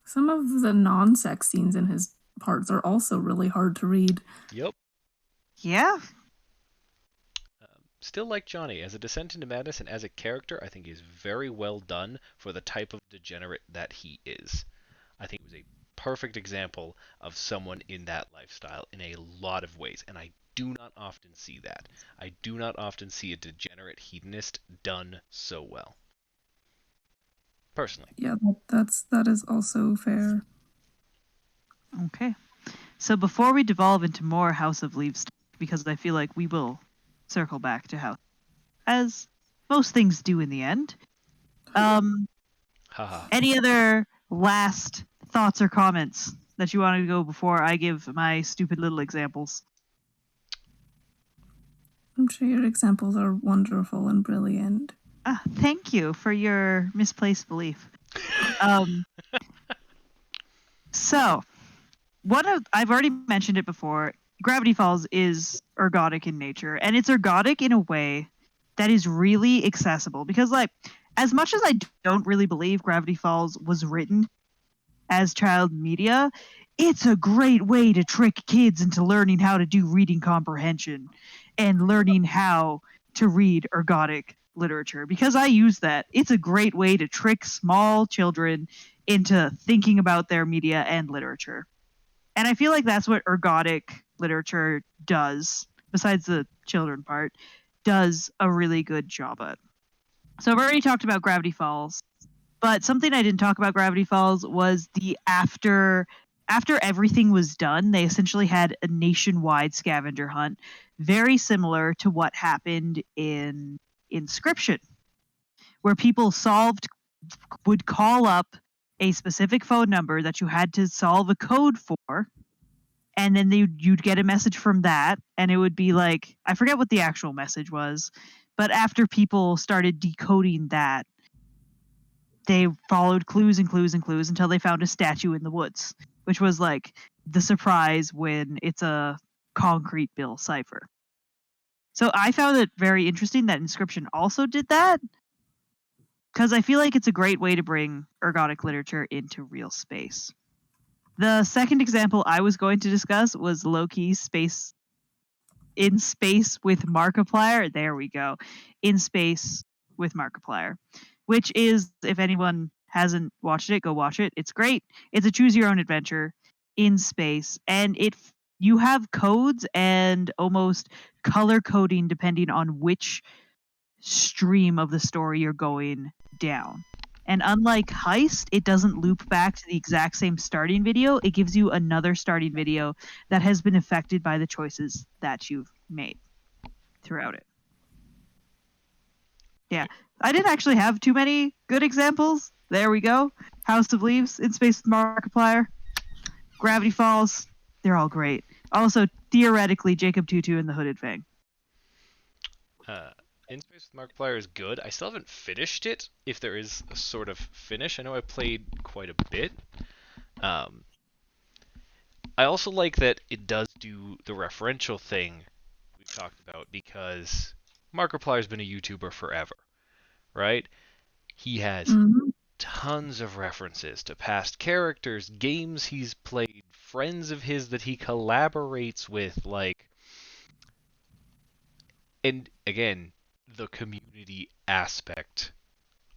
Some of the non-sex scenes in his parts are also really hard to read. Yep. Yeah. Still like Johnny. As a descent into madness and as a character, I think he's very well done for the type of degenerate that he is. I think it was a perfect example of someone in that lifestyle in a lot of ways, and I do not often see that. I do not often see a degenerate hedonist done so well. Personally. Yeah, that is also fair. Okay. So before we devolve into more House of Leaves, because I feel like we will circle back to House, as most things do in the end. Any other last thoughts or comments that you want to go before I give my stupid little examples? I'm sure your examples are wonderful and brilliant. Thank you for your misplaced belief. So, I've already mentioned it before. Gravity Falls is ergodic in nature, and it's ergodic in a way that is really accessible. Because, like, as much as I don't really believe Gravity Falls was written as child media, it's a great way to trick kids into learning how to do reading comprehension and learning how to read ergodic literature. Because I use that, it's a great way to trick small children into thinking about their media and literature. And I feel like that's what ergodic literature does, besides the children part, does a really good job at. So I've already talked about Gravity Falls, but something I didn't talk about Gravity Falls was the after everything was done, they essentially had a nationwide scavenger hunt, very similar to what happened in Inscription, where people would call up a specific phone number that you had to solve a code for, and then you'd get a message from that, and it would be like, I forget what the actual message was, but after people started decoding that, they followed clues and clues and clues until they found a statue in the woods, which was like the surprise when it's a concrete bill cipher. So I found it very interesting that Inscription also did that, because I feel like it's a great way to bring ergodic literature into real space. The second example I was going to discuss was Loki's space In Space with Markiplier. There we go. In Space with Markiplier, which is, if anyone hasn't watched it, go watch it. It's great. It's a choose your own adventure in space, and you have codes and almost color coding depending on which stream of the story you're going down. And unlike Heist, it doesn't loop back to the exact same starting video. It gives you another starting video that has been affected by the choices that you've made throughout it. Yeah, I didn't actually have too many good examples. There we go. House of Leaves, In Space with Markiplier, Gravity Falls. They're all great. Also, theoretically, Jacob Tutu and the Hooded Fang. In Space with Markiplier is good. I still haven't finished it, if there is a sort of finish. I know I played quite a bit. I also like that it does do the referential thing we've talked about, because Markiplier's been a YouTuber forever, right? He has tons of references to past characters, games he's played, friends of his that he collaborates with, like... And, again, the community aspect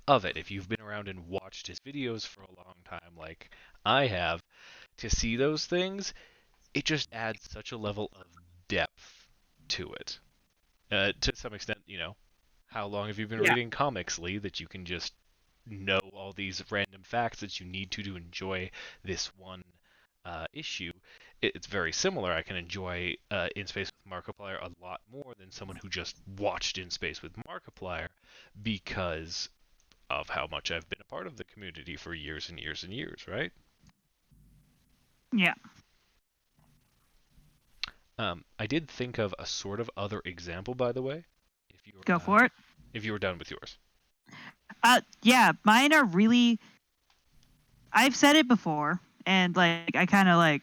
of it. If you've been around and watched his videos for a long time, like I have, to see those things, it just adds such a level of depth to it. To some extent, how long have you been reading comics, Lee, that you can just know all these random facts that you need to enjoy this one issue? It's very similar. I can enjoy In Space with Markiplier a lot more than someone who just watched In Space with Markiplier, because of how much I've been a part of the community for years and years and years, right? Yeah. I did think of a sort of other example, by the way. Go for it. If you were done with yours. Yeah, mine are really... I've said it before, and I kind of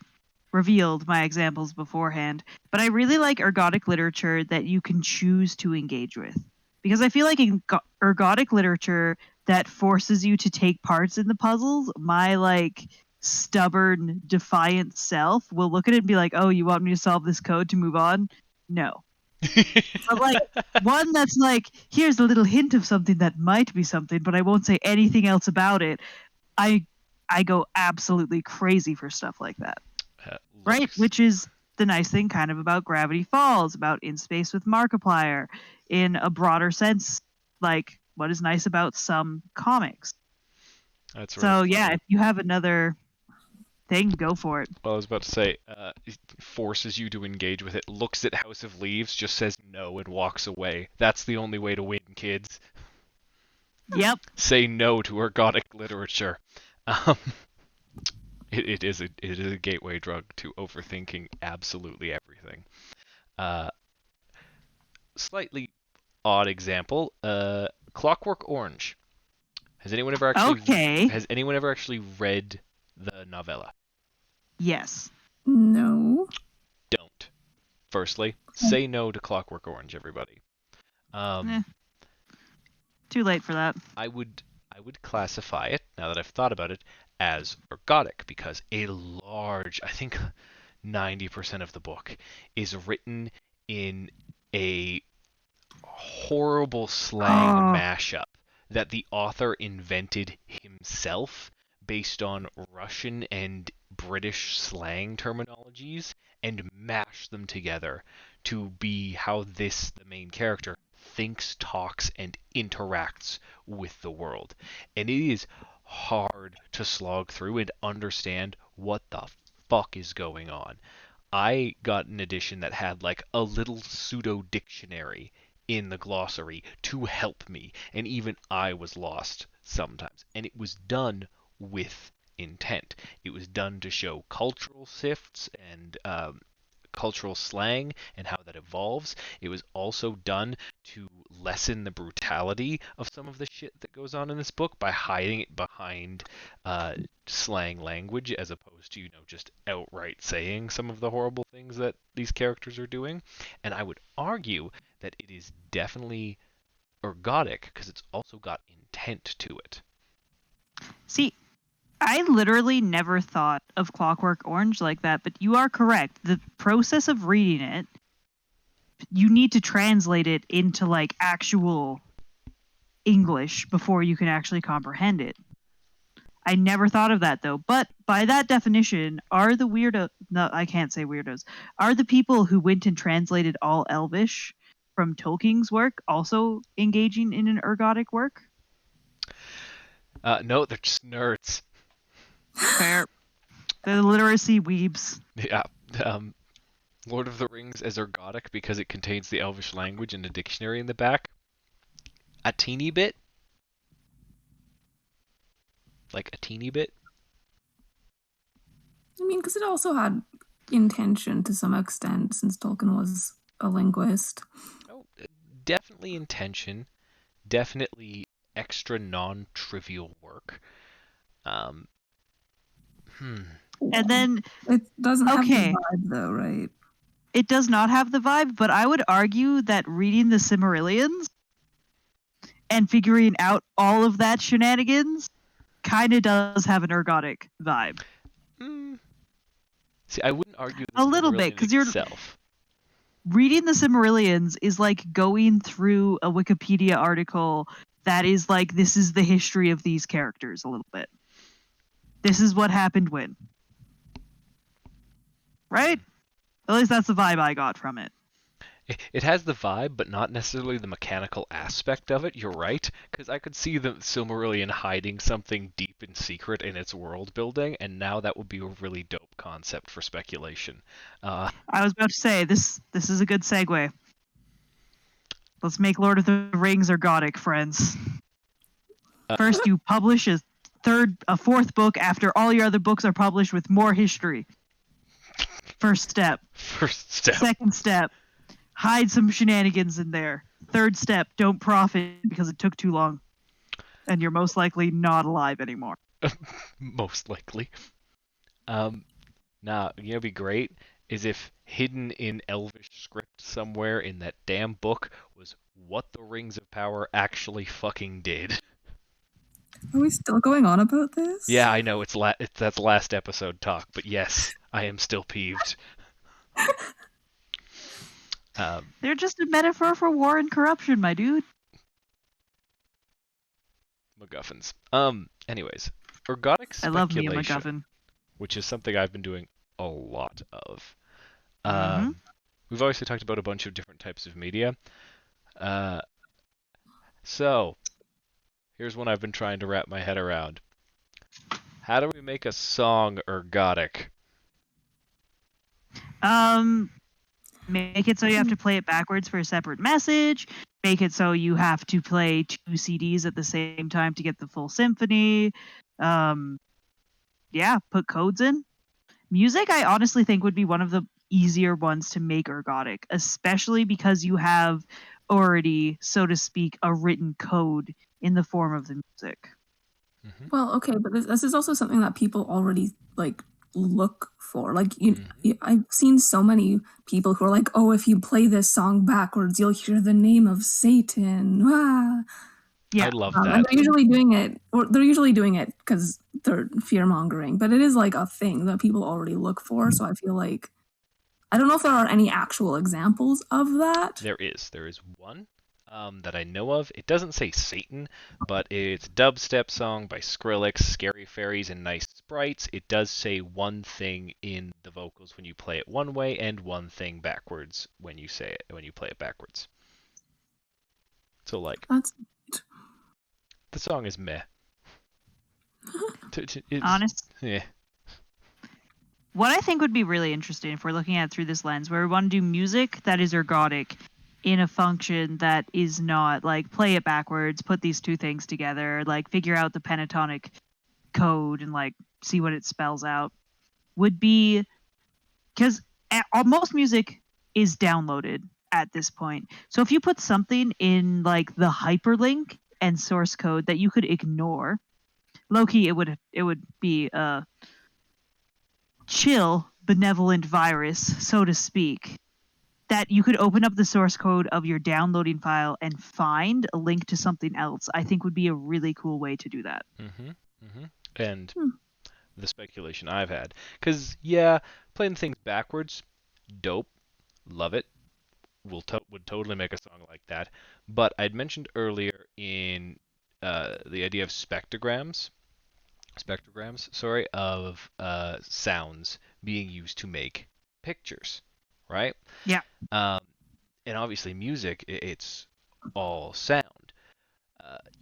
revealed my examples beforehand, but I really like ergodic literature that you can choose to engage with, because I feel like in ergodic literature that forces you to take parts in the puzzles, my stubborn, defiant self will look at it and be like, oh, you want me to solve this code to move on? No. But one that's here's a little hint of something that might be something, but I won't say anything else about it. I go absolutely crazy for stuff like that. Right? Which is the nice thing kind of about Gravity Falls, about In Space with Markiplier, in a broader sense, what is nice about some comics. That's right. So, yeah, if you have another thing, go for it. Well, I was about to say, it forces you to engage with it, looks at House of Leaves, just says no, and walks away. That's the only way to win, kids. Yep. Say no to ergodic literature. It is a gateway drug to overthinking absolutely everything. Slightly odd example, Clockwork Orange. Has anyone ever actually read the novella? Yes. No. Don't. Firstly, say no to Clockwork Orange, everybody. Too late for that. I would classify it, now that I've thought about it, as ergodic, because a large, I think 90% of the book is written in a horrible slang mashup that the author invented himself based on Russian and British slang terminologies and mashed them together to be how the main character, thinks, talks, and interacts with the world. And it is hard to slog through and understand what the fuck is going on. I got an edition that had a little pseudo dictionary in the glossary to help me, and even I was lost sometimes. And it was done with intent. It was done to show cultural shifts and cultural slang and how that evolves. It was also done to lessen the brutality of some of the shit that goes on in this book by hiding it behind slang language, as opposed to just outright saying some of the horrible things that these characters are doing. And I would argue that it is definitely ergodic because it's also got intent to it. See, I literally never thought of Clockwork Orange like that, but you are correct. The process of reading it you need to translate it into like actual English before you can actually comprehend it. I never thought of that though. But by that definition, are the I can't say weirdos. Are the people who went and translated all Elvish from Tolkien's work also engaging in an ergodic work? No, they're just nerds. Fair. The literacy weebs. Yeah. Lord of the Rings is ergodic because it contains the Elvish language and a dictionary in the back. A teeny bit. Like a teeny bit. I mean, because it also had intention to some extent, since Tolkien was a linguist. Oh, definitely intention. Definitely extra non-trivial work. And then it doesn't have the okay. vibe, though, right? It does not have the vibe, but I would argue that reading the Silmarillions and figuring out all of that shenanigans kind of does have an ergodic vibe. See, I wouldn't argue a little bit because you're reading the Silmarillions is like going through a Wikipedia article that is like, this is the history of these characters a little bit. This is what happened when. Right? At least that's the vibe I got from it. It has the vibe, but not necessarily the mechanical aspect of it. You're right, because I could see the Silmarillion hiding something deep and secret in its world building, and now that would be a really dope concept for speculation. I was about to say, this is a good segue. Let's make Lord of the Rings ergodic, friends. First, you publish a fourth book after all your other books are published with more history. First step. Second step. Hide some shenanigans in there. Third step, don't profit because it took too long. And you're most likely not alive anymore. Most likely. Nah, you know what'd be great is if hidden in Elvish script somewhere in that damn book was what the Rings of Power actually fucking did. Are we still going on about this? Yeah, I know, that's last episode talk, but yes, I am still peeved. They're just a metaphor for war and corruption, my dude. MacGuffins. Anyways, ergodic speculation. I love me a MacGuffin. Which is something I've been doing a lot of. We've obviously talked about a bunch of different types of media. So, here's one I've been trying to wrap my head around. How do we make a song ergodic? Make it so you have to play it backwards for a separate message. Make it so you have to play 2 CDs at the same time to get the full symphony. Yeah, put codes in. Music, I honestly think, would be one of the easier ones to make ergodic, especially because you have already, so to speak, a written code in the form of the music. Well, okay, but this is also something that people already like look for. Like, I've seen so many people who are like, "Oh, if you play this song backwards, you'll hear the name of Satan." Ah. Yeah, I love that. And they're usually doing it because they're fear mongering, but it is like a thing that people already look for. So I feel like I don't know if there are any actual examples of that. There is one that I know of. It doesn't say Satan, but it's a dubstep song by Skrillex, Scary Fairies and Nice Sprites. It does say one thing in the vocals when you play it one way and one thing backwards when you play it backwards. So like the song is meh. Honest. Yeah. What I think would be really interesting if we're looking at it through this lens, where we want to do music that is ergodic in a function that is not like play it backwards, put these 2 things together, like figure out the pentatonic code and like see what it spells out, would be because most music is downloaded at this point. So if you put something in like the hyperlink and source code that you could ignore, low-key it would be a chill benevolent virus, so to speak, that you could open up the source code of your downloading file and find a link to something else. I think would be a really cool way to do that. And the speculation I've had, because yeah, playing things backwards, dope, love it. would totally make a song like that. But I'd mentioned earlier in the idea of spectrograms, sorry, of sounds being used to make pictures, right? Yeah. And obviously music, it's all sound.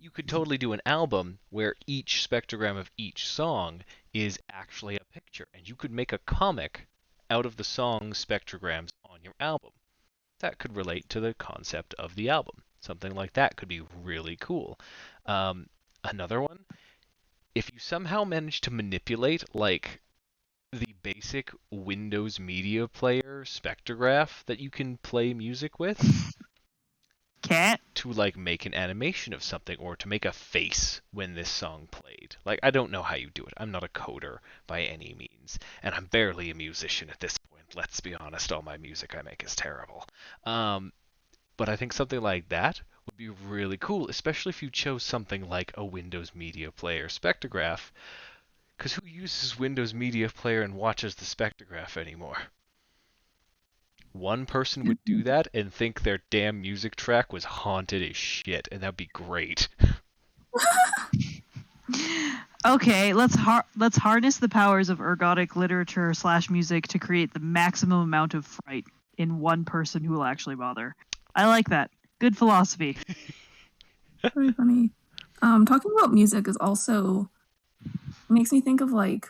You could totally do an album where each spectrogram of each song is actually a picture, and you could make a comic out of the song spectrograms on your album. That could relate to the concept of the album. Something like that could be really cool. Another one, if you somehow manage to manipulate like the basic Windows Media Player spectrograph that you can play music with, Cat. to like make an animation of something or to make a face when this song played. Like, I don't know how you do it. I'm not a coder by any means, and I'm barely a musician at this point. Let's be honest, all my music I make is terrible. But I think something like that would be really cool, especially if you chose something like a Windows Media Player spectrograph, because who uses Windows Media Player and watches the spectrograph anymore? One person would do that and think their damn music track was haunted as shit, and that'd be great. Okay, let's harness the powers of ergodic literature / music to create the maximum amount of fright in one person who will actually bother. I like that. Good philosophy. Very funny. Talking about music is also makes me think of like,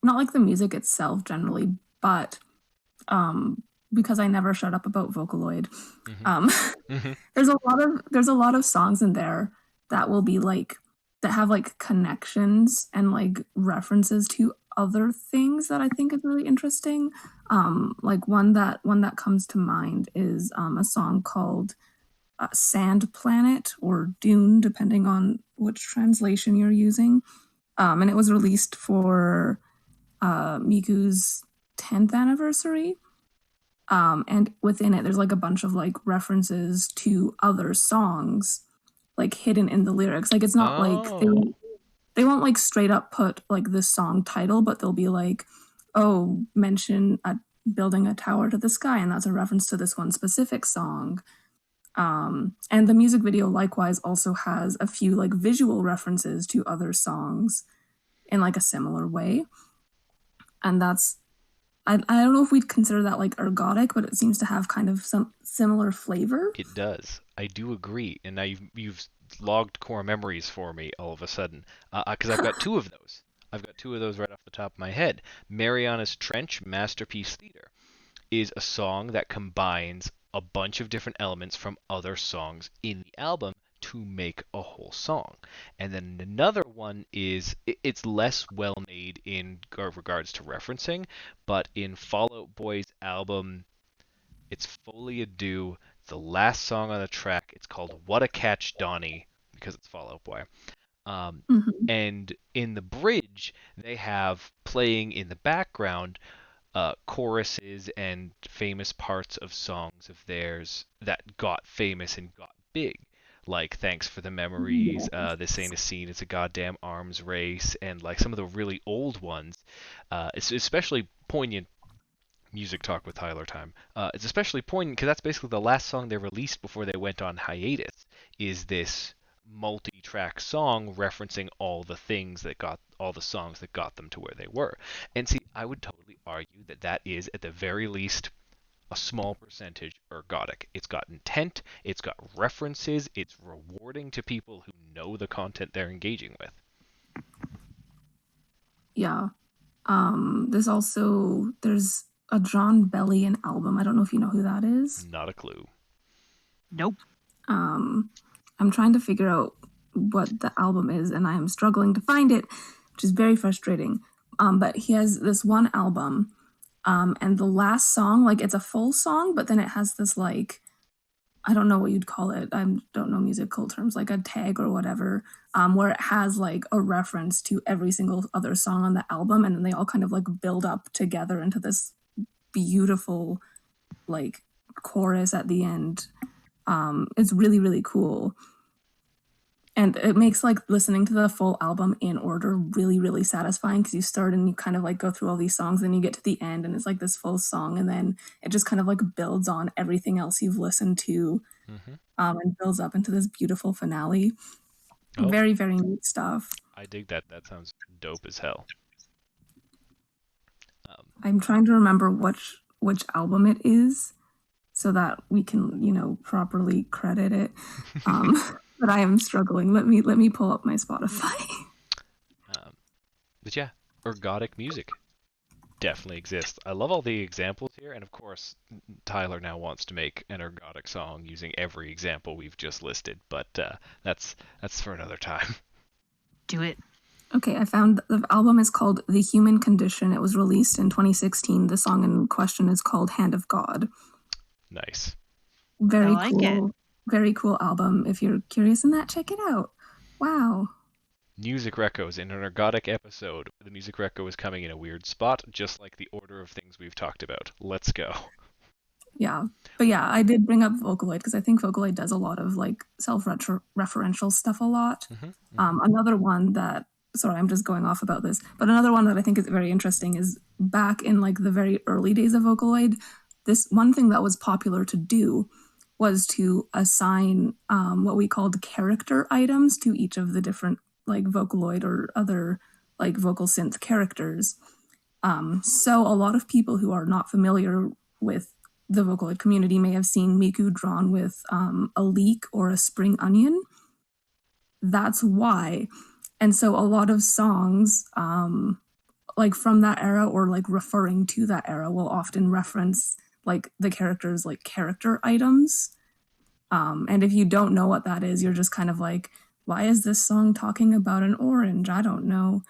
not like the music itself generally, but because I never shut up about Vocaloid. There's a lot of songs in there that will be like, that have like connections and like references to other things that I think is really interesting. Like one that comes to mind is a song called Sand Planet or Dune, depending on which translation you're using. And it was released for Miku's 10th anniversary. And within it, there's like a bunch of like references to other songs, like hidden in the lyrics. Like it's not like they won't like straight up put like the song title, but they'll be like, oh, mention building a tower to the sky, and that's a reference to this one specific song. And the music video likewise also has a few like visual references to other songs in like a similar way. And that's, I don't know if we'd consider that like ergodic, but it seems to have kind of some similar flavor. It does. I do agree. And now you've logged core memories for me all of a sudden. Because I've got two of those. I've got two of those right off the top of my head. Mariana's Trench, Masterpiece Theater, is a song that combines a bunch of different elements from other songs in the album to make a whole song. And then another one is, it's less well made in regards to referencing, but in Fall Out Boy's album, it's Folie à Deux, the last song on the track, it's called What a Catch Donnie, because it's Fall Out Boy. And in the bridge, they have playing in the background choruses and famous parts of songs of theirs that got famous and got big. Like Thanks for the Memories, This Ain't a Scene, It's a Goddamn Arms Race, and like some of the really old ones. It's especially poignant. Music Talk with Tyler time. It's especially poignant because that's basically the last song they released before they went on hiatus, is this multi-track song referencing all the things that got, all the songs that got them to where they were. And see, I would totally argue that that is at the very least a small percentage ergodic. It's got intent, it's got references, it's rewarding to people who know the content they're engaging with. Yeah. There's a John Bellion album. I don't know if you know who that is. Not a clue. Nope. I'm trying to figure out what the album is, and I am struggling to find it, which is very frustrating. But he has this one album, and the last song, like it's a full song, but then it has this like, I don't know what you'd call it. I don't know musical terms, like a tag or whatever, where it has like a reference to every single other song on the album, and then they all kind of like build up together into this beautiful like chorus at the end. It's really, really cool. And it makes like listening to the full album in order really, really satisfying, because you start and you kind of like go through all these songs, then you get to the end and it's like this full song, and then it just kind of like builds on everything else you've listened to, and builds up into this beautiful finale. Oh. Very, very neat stuff. I dig that. That sounds dope as hell. I'm trying to remember which album it is so that we can, you know, properly credit it. But I am struggling. Let me pull up my Spotify. But yeah, ergodic music definitely exists. I love all the examples here, and of course, Tyler now wants to make an ergodic song using every example we've just listed. But that's for another time. Do it. Okay, I found the album is called The Human Condition. It was released in 2016. The song in question is called Hand of God. Nice. Very I like cool. it. Very cool album. If you're curious in that, check it out. Wow. Music recos in an ergodic episode. The music reco is coming in a weird spot, just like the order of things we've talked about. Let's go. Yeah. But yeah, I did bring up Vocaloid because I think Vocaloid does a lot of like self-referential stuff a lot. Another one that, sorry, I'm just going off about this, but another one that I think is very interesting is back in like the very early days of Vocaloid, this one thing that was popular to do was to assign what we called character items to each of the different like Vocaloid or other like vocal synth characters. So a lot of people who are not familiar with the Vocaloid community may have seen Miku drawn with a leek or a spring onion. That's why. And so a lot of songs like from that era or like referring to that era will often reference like the characters like character items. And if you don't know what that is, you're just kind of like, why is this song talking about an orange? I don't know.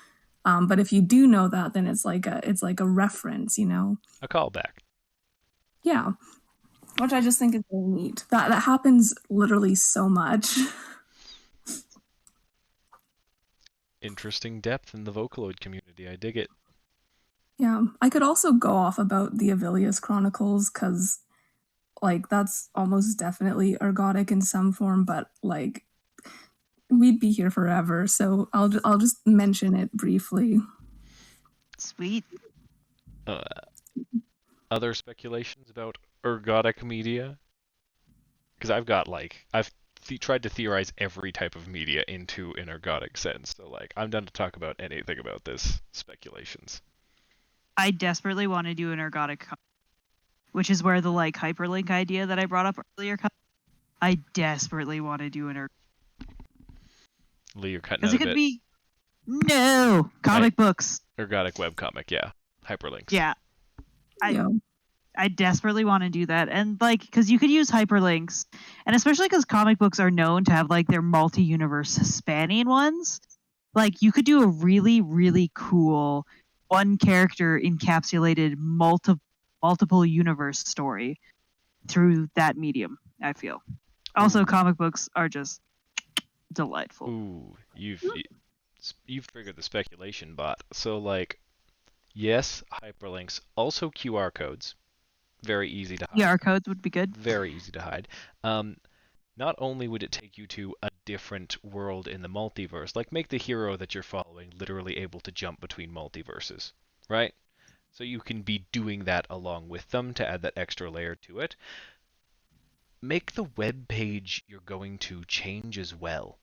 But if you do know that, then it's like a reference, you know? A callback. Yeah. Which I just think is very neat. That happens literally so much. Interesting depth in the Vocaloid community. I dig it. Yeah. I could also go off about the Avilius Chronicles, because like that's almost definitely ergodic in some form, but like we'd be here forever, so I'll just mention it briefly. Sweet. Other speculations about ergodic media? Because I've tried to theorize every type of media into an ergodic sense, so like I'm done to talk about anything about this speculations. I desperately want to do an ergodic, which is where the like hyperlink idea that I brought up earlier comes. I desperately want to do an ergodic. Lee, you're cutting Because out it a could bit. be comic books. Ergodic webcomic, yeah. Hyperlinks. Yeah. I desperately want to do that. And like, because you could use hyperlinks, and especially because comic books are known to have like their multi-universe spanning ones, like you could do a really, really cool one character encapsulated multiple universe story through that medium, I feel. Also, comic books are just delightful. Ooh, you've triggered the speculation bot. So like, yes, hyperlinks, also QR codes, very easy to hide. QR codes would be good. Very easy to hide. Not only would it take you to a different world in the multiverse, like make the hero that you're following literally able to jump between multiverses, right? So you can be doing that along with them to add that extra layer to it. Make the web page you're going to change as well.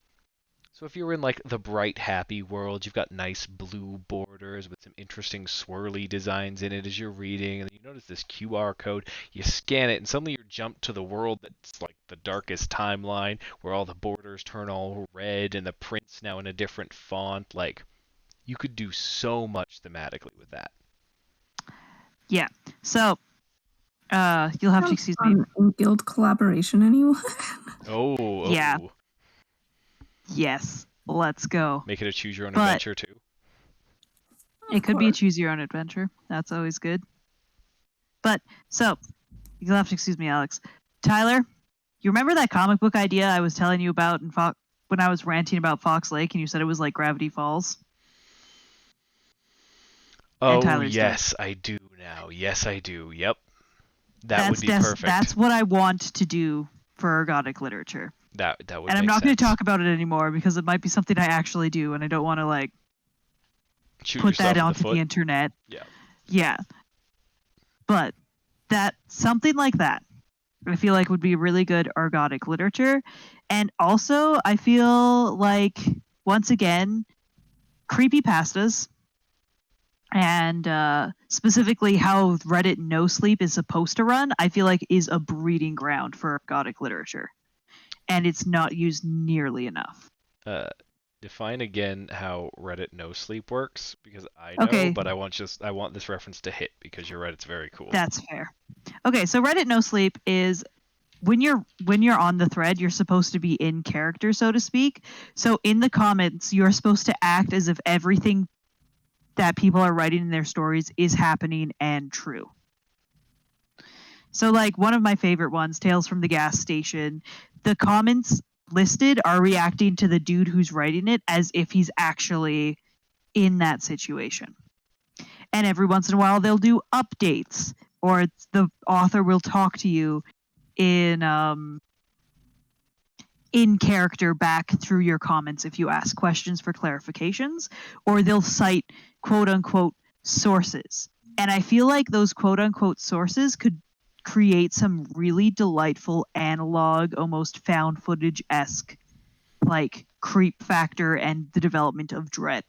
So if you're in like the bright, happy world, you've got nice blue borders with some interesting swirly designs in it as you're reading, and then you notice this QR code, you scan it, and suddenly you're jumped to the world that's like the darkest timeline, where all the borders turn all red and the print's now in a different font. Like, you could do so much thematically with that. Yeah. So, you'll have to excuse me. InkGuild collaboration, anyone? Oh. Yeah. Yes, let's go. Make it a choose your own adventure too. It could be a choose your own adventure. That's always good. But so you'll have to excuse me, Alex. Tyler, you remember that comic book idea I was telling you about when I was ranting about Fox Lake, and you said it was like Gravity Falls? Oh yes, I do now. Yes, I do. Yep, that would be perfect. That's what I want to do for ergodic literature. That would. And I'm make not going to sense. talk about it anymore because it might be something I actually do, and I don't want to like Shoot put yourself that in onto foot. the internet. Yeah. Yeah. But that something like that, I feel like would be really good ergodic literature. And also, I feel like once again, creepypastas and specifically how Reddit No Sleep is supposed to run, I feel like is a breeding ground for ergodic literature. And it's not used nearly enough. Define again how Reddit No Sleep works, because I know, Okay. but I want this reference to hit because you're right. It's very cool. That's fair. Okay, so Reddit No Sleep is when you're on the thread, you're supposed to be in character, so to speak. So in the comments, you're supposed to act as if everything that people are writing in their stories is happening and true. So like one of my favorite ones, Tales from the Gas Station, the comments listed are reacting to the dude who's writing it as if he's actually in that situation. And every once in a while they'll do updates, or the author will talk to you in character back through your comments if you ask questions for clarifications, or they'll cite quote unquote sources. And I feel like those quote unquote sources could create some really delightful analog, almost found footage-esque like creep factor and the development of dread.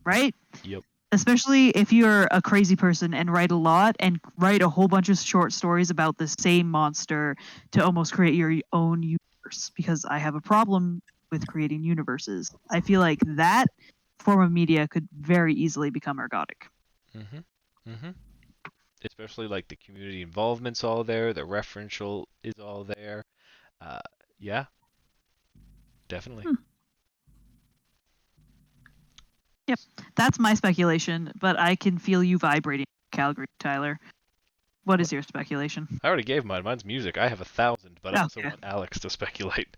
Right? Yep. Especially if you're a crazy person and write a lot and write a whole bunch of short stories about the same monster to almost create your own universe, because I have a problem with creating universes. I feel like that form of media could very easily become ergodic. Especially like the community involvement's all there, the referential is all there. Yeah. Definitely. Yep, that's my speculation, but I can feel you vibrating, Calgary, Tyler. What is your speculation? I already gave mine. Mine's music. I have 1,000, but I also Okay. want Alex to speculate.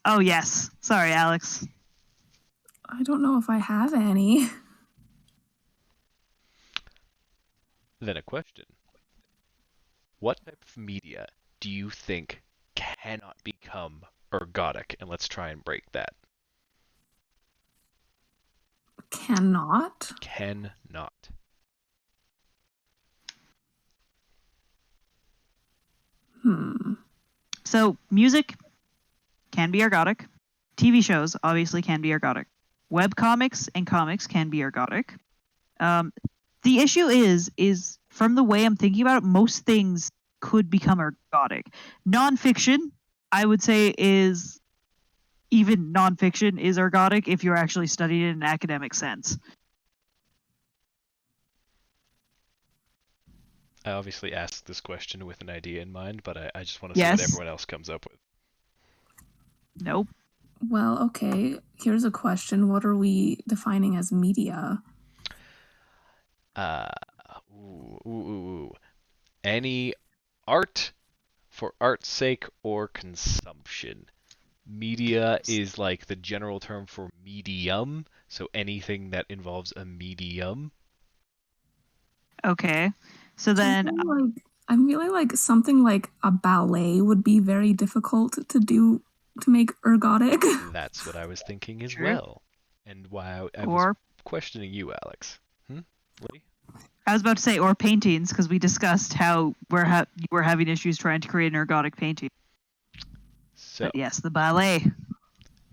Oh, yes. Sorry, Alex. I don't know if I have any. Then a question. What type of media do you think cannot become ergodic? And let's try and break that. Cannot? Cannot. So, music can be ergodic. TV shows obviously can be ergodic. Webcomics and comics can be ergodic. The issue is from the way I'm thinking about it, most things could become ergodic. Nonfiction, I would say, is even nonfiction is ergodic if you're actually studying it in an academic sense. I obviously asked this question with an idea in mind, but I just want to see Yes. what everyone else comes up with. Nope. Well, okay. Here's a question. What are we defining as media? Any art for art's sake or consumption. Media is like the general term for medium, so anything that involves a medium. Okay. So then, I'm really like something like a ballet would be very difficult to do to make ergodic. That's what I was thinking as True. well. And why I was or questioning you, Alex. Lee? I was about to say, or paintings, because we discussed how you were having issues trying to create an ergodic painting. So, But yes, the ballet.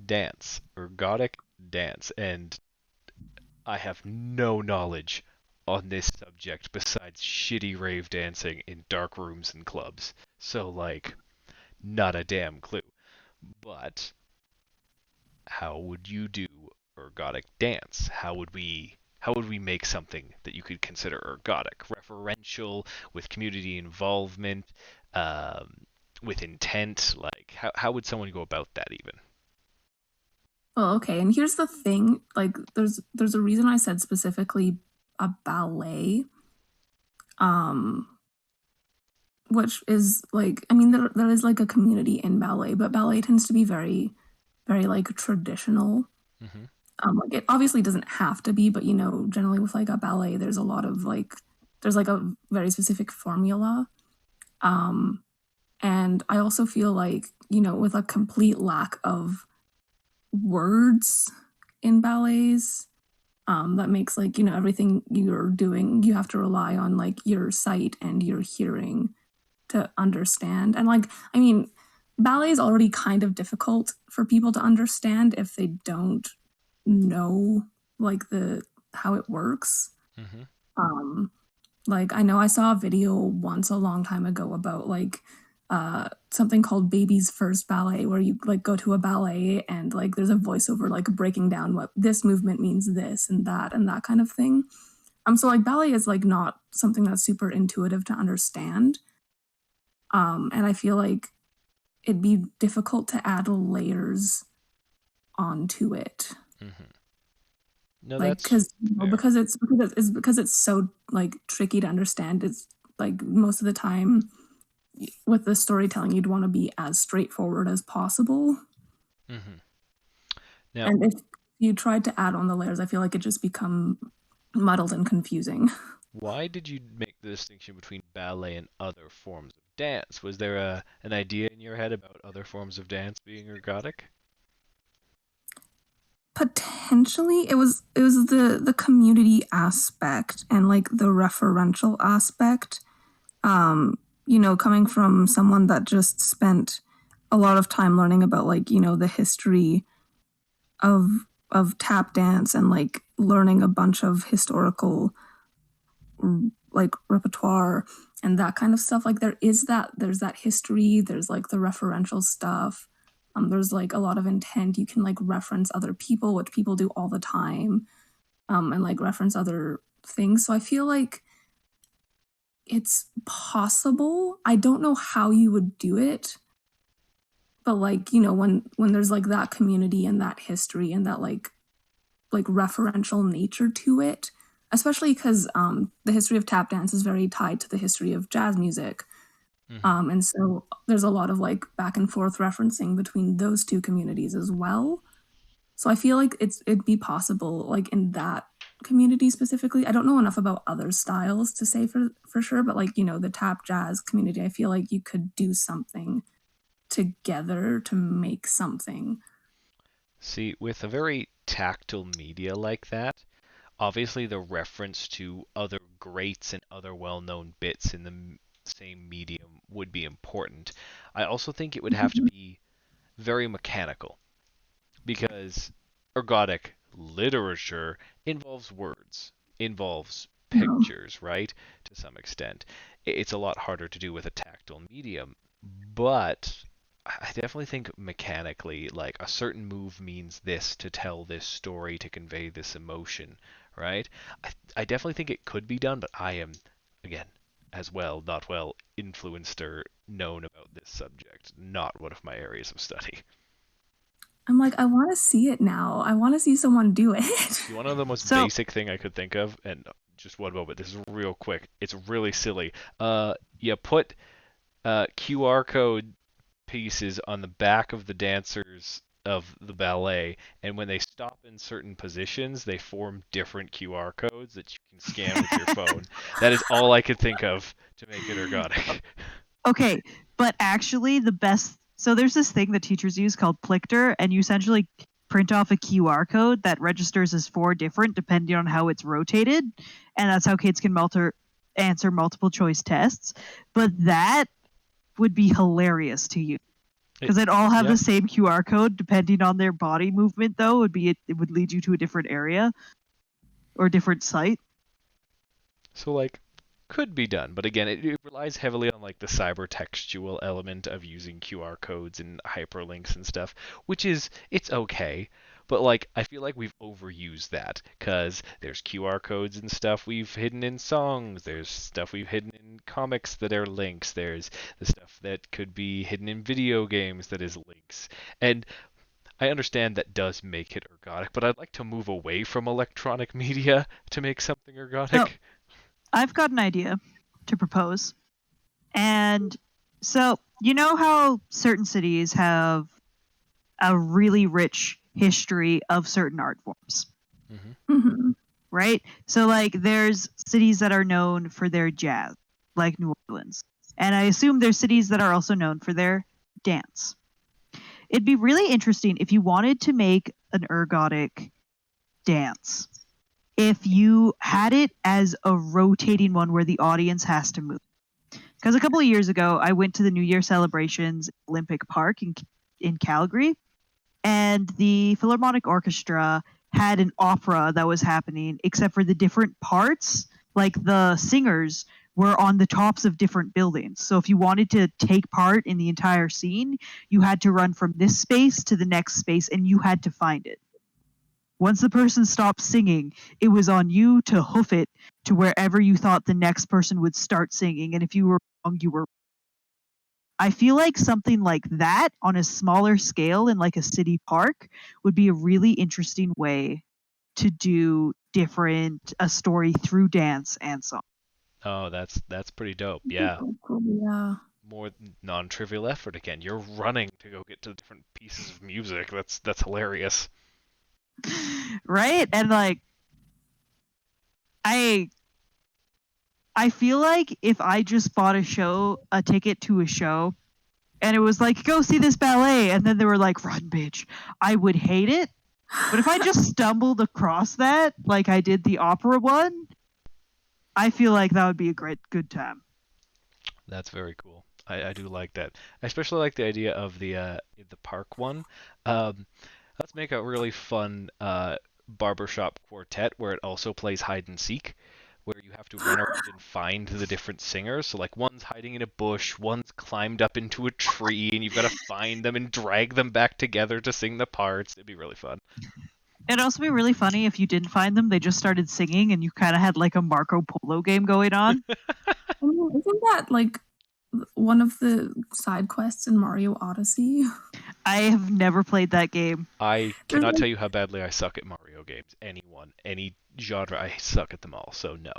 dance, ergodic dance, and I have no knowledge on this subject besides shitty rave dancing in dark rooms and clubs. So, like, not a damn clue. But how would you do ergodic dance? How would we make something that you could consider ergodic, referential, with community involvement, with intent? Like, how would someone go about that even? Well, okay, and here's the thing. Like, there's a reason I said specifically a ballet. Which is like, I mean, there is like a community in ballet, but ballet tends to be very, very like traditional. Like it obviously doesn't have to be, but you know, generally with like a ballet, there's a lot of like, there's like a very specific formula. And I also feel like, with a complete lack of words in ballets, that makes everything you're doing, you have to rely on your sight and your hearing to understand. And ballet is already kind of difficult for people to understand if they don't know how it works. Mm-hmm. I know I saw a video once a long time ago about something called Baby's First Ballet, where you go to a ballet and there's a voiceover breaking down what this movement means, this and that kind of thing. So ballet is not something that's super intuitive to understand. And I feel like it'd be difficult to add layers onto it. Mm-hmm. No, because it's so tricky to understand. It's most of the time with the storytelling, you'd want to be as straightforward as possible. Mm-hmm. Now, and if you tried to add on the layers, I feel like it just become muddled and confusing. Why did you make the distinction between ballet and other forms of dance? Was there an idea in your head about other forms of dance being ergodic? Potentially, it was the community aspect and the referential aspect. Coming from someone that just spent a lot of time learning about the history of tap dance and learning a bunch of historical repertoire and that kind of stuff. There's that history, there's the referential stuff. There's a lot of intent. You can reference other people, which people do all the time, and reference other things. So I feel like it's possible. I don't know how you would do it, but when there's that community and that history and that referential nature to it, especially because the history of tap dance is very tied to the history of jazz music. Mm-hmm. And so there's a lot of back and forth referencing between those two communities as well. So I feel like it'd be possible in that community specifically. I don't know enough about other styles to say for sure, but the tap jazz community, I feel like you could do something together to make something. See, with a very tactile media like that, obviously the reference to other greats and other well-known bits in the same medium would be important. I also think it would have to be very mechanical, because ergodic literature involves words, involves pictures, right? To some extent. It's a lot harder to do with a tactile medium, but I definitely think mechanically, a certain move means this to tell this story, to convey this emotion, right? I definitely think it could be done, but I am, again, as well, not well influenced or known about this subject. Not one of my areas of study. I'm I want to see it now. I want to see someone do it. One of the most basic thing I could think of, and just one moment, this is real quick. It's really silly. You put QR code pieces on the back of the dancers of the ballet, and when they stop in certain positions, they form different QR codes that you can scan with your phone. That is all I could think of to make it ergodic. Okay, but actually so there's this thing that teachers use called Plictor, and you essentially print off a QR code that registers as 4 different depending on how it's rotated, and that's how kids can answer multiple choice tests. But that would be hilarious to use. Because they'd all have the same QR code, depending on their body movement, though. It would lead you to a different area or a different site. So, could be done, but again, it relies heavily on the cybertextual element of using QR codes and hyperlinks and stuff, which it's okay. But I feel like we've overused that, because there's QR codes and stuff we've hidden in songs, there's stuff we've hidden in comics that are links, there's the stuff that could be hidden in video games that is links. And I understand that does make it ergodic, but I'd like to move away from electronic media to make something ergodic. So, I've got an idea to propose. And so, you know how certain cities have a really rich history of certain art forms? Mm-hmm. Mm-hmm. Right? So, there's cities that are known for their jazz, like New Orleans. And I assume there's cities that are also known for their dance. It'd be really interesting if you wanted to make an ergodic dance, if you had it as a rotating one where the audience has to move. Because a couple of years ago, I went to the New Year celebrations Olympic Park in Calgary, and the Philharmonic Orchestra had an opera that was happening, except for the different parts, like the singers were on the tops of different buildings. So if you wanted to take part in the entire scene, you had to run from this space to the next space, and you had to find it. Once the person stopped singing, it was on you to hoof it to wherever you thought the next person would start singing. And if you were wrong, you were. I feel like something like that on a smaller scale in like a city park would be a really interesting way to do a story through dance and song. Oh, that's pretty dope. Yeah. Cool, yeah. More non-trivial effort again. You're running to go get to different pieces of music. That's hilarious. Right? And like I feel like if I just bought a ticket to a show, and it was like, go see this ballet, and then they were like, run, bitch, I would hate it. But if I just stumbled across that, like I did the opera one, I feel like that would be a good time. That's very cool. I do like that. I especially like the idea of the park one. Let's make a really fun barbershop quartet where it also plays hide and seek, where you have to run around and find the different singers. So like one's hiding in a bush, one's climbed up into a tree, and you've got to find them and drag them back together to sing the parts. It'd be really fun. It'd also be really funny if you didn't find them, they just started singing, and you kind of had like a Marco Polo game going on. Isn't that like one of the side quests in Mario Odyssey? I have never played that game. I cannot tell you how badly I suck at Mario games. Any genre, I suck at them all, so no.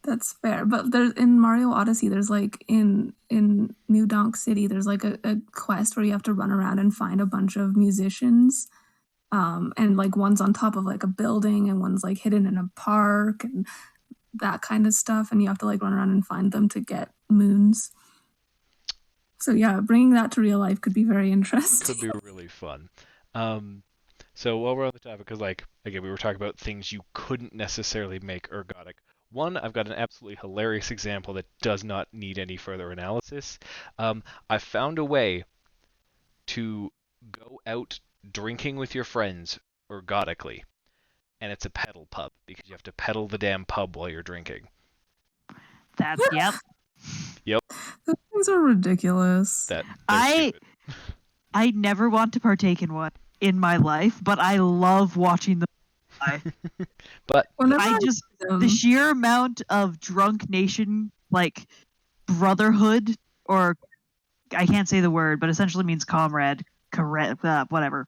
That's fair. But there's in Mario Odyssey, there's like in New Donk City, there's like a quest where you have to run around and find a bunch of musicians. And like one's on top of like a building and one's like hidden in a park and that kind of stuff. And you have to like run around and find them to get moons. So yeah, bringing that to real life could be very interesting. Could be really fun. So while we're on the topic, because like, again, we were talking about things you couldn't necessarily make ergodic. One, I've got an absolutely hilarious example that does not need any further analysis. I found a way to go out drinking with your friends ergodically, and it's a pedal pub, because you have to pedal the damn pub while you're drinking. That's, yep. Yep. Those things are ridiculous. I never want to partake in one in my life, but I love watching them. But the sheer amount of drunk nation, like brotherhood, or I can't say the word, but essentially means comrade, whatever.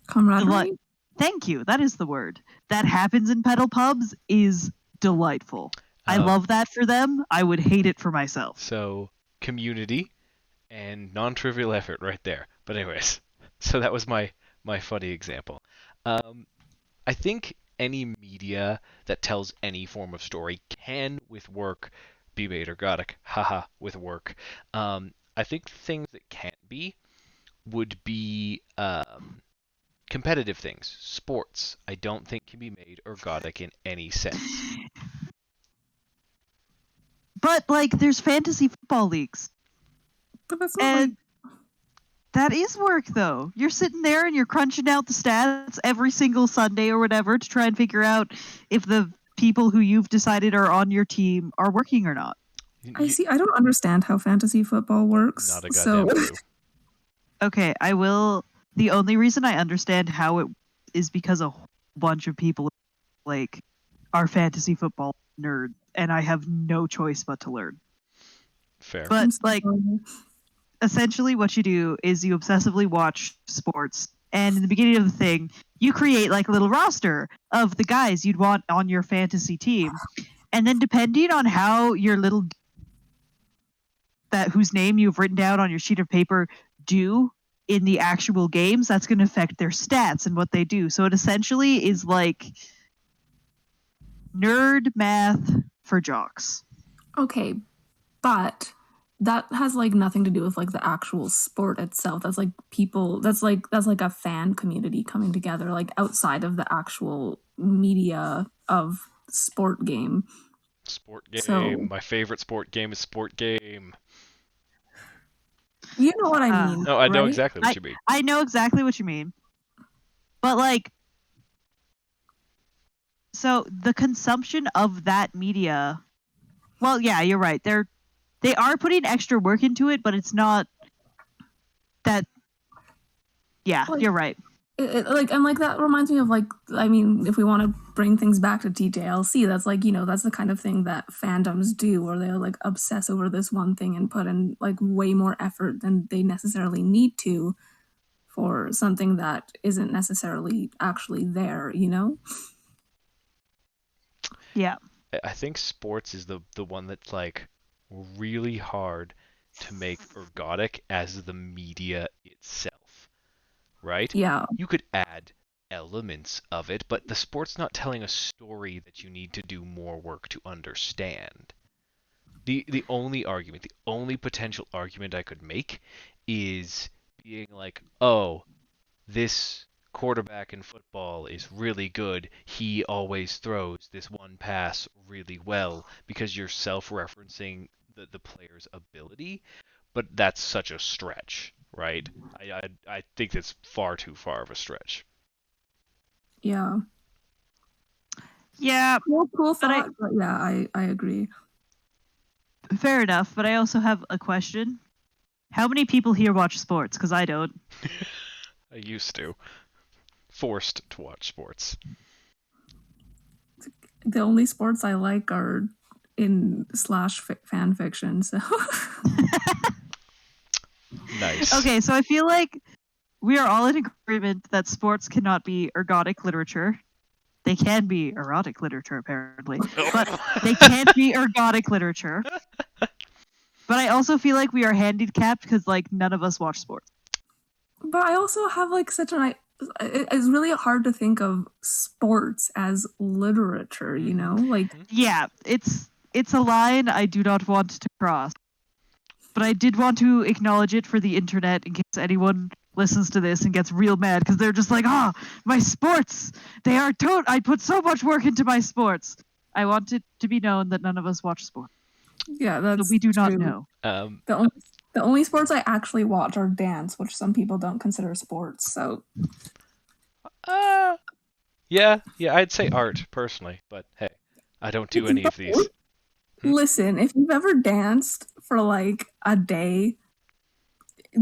Camaraderie? Thank you. That is the word. That happens in pedal pubs is delightful. I love that for them. I would hate it for myself. So, community and non-trivial effort right there. But anyways, so that was my funny example. I think any media that tells any form of story can, with work, be made ergodic. Haha, with work. I think things that can't be would be competitive things. Sports, I don't think can be made ergodic in any sense. But like, there's fantasy football leagues. But that's not that is work, though. You're sitting there and you're crunching out the stats every single Sunday or whatever to try and figure out if the people who you've decided are on your team are working or not. I see. I don't understand how fantasy football works. Not a goddamn clue. Okay, I will. The only reason I understand how it is because a bunch of people like are fantasy football nerds, and I have no choice but to learn. Fair. But like, essentially what you do is you obsessively watch sports, and in the beginning of the thing, you create like a little roster of the guys you'd want on your fantasy team. And then depending on how your little whose name you've written down on your sheet of paper do in the actual games, that's going to affect their stats and what they do. So it essentially is like nerd math for jocks. Okay, but that has like nothing to do with like the actual sport itself. That's like people. That's like a fan community coming together, like outside of the actual media of sport game. Sport game. So- My favorite sport game is Sport Game. You know what I mean? No, I know right? exactly what you mean. I know exactly what you mean. But like, so the consumption of that media, well, yeah, you're right. They are putting extra work into it, but it's not that. Yeah, Like- you're right. And that reminds me of like, I mean, if we want to bring things back to TTLC, that's like, that's the kind of thing that fandoms do, where they'll like obsess over this one thing and put in like way more effort than they necessarily need to for something that isn't necessarily actually there, Yeah. I think sports is the one that's like really hard to make ergodic as the media itself, right? Yeah. You could add elements of it, but the sport's not telling a story that you need to do more work to understand. The only argument, the only potential argument I could make is being like, oh, this quarterback in football is really good. He always throws this one pass really well, because you're self-referencing the player's ability, but that's such a stretch, right? I think that's far too far of a stretch. Yeah. Yeah, Cool But I- thought, but yeah, I agree. fair enough. But I also have a question. How many people here watch sports? Because I don't. I used to. Forced to watch sports. The only sports I like are in /fan fiction, so Nice. Okay, so I feel like we are all in agreement that sports cannot be ergodic literature. They can be erotic literature, apparently, but they can't be ergodic literature. But I also feel like we are handicapped because like none of us watch sports. but I also have like such an it's really hard to think of sports as literature, like Yeah, it's a line I do not want to cross. But I did want to acknowledge it for the internet in case anyone listens to this and gets real mad because they're just like, my sports! They are I put so much work into my sports. I want it to be known that none of us watch sports. yeah, that's So we do not true. know. The only sports I actually watch are dance, which some people don't consider sports. So Yeah, I'd say art personally, but hey, I don't do any of these. listen, if you've ever danced for like a day,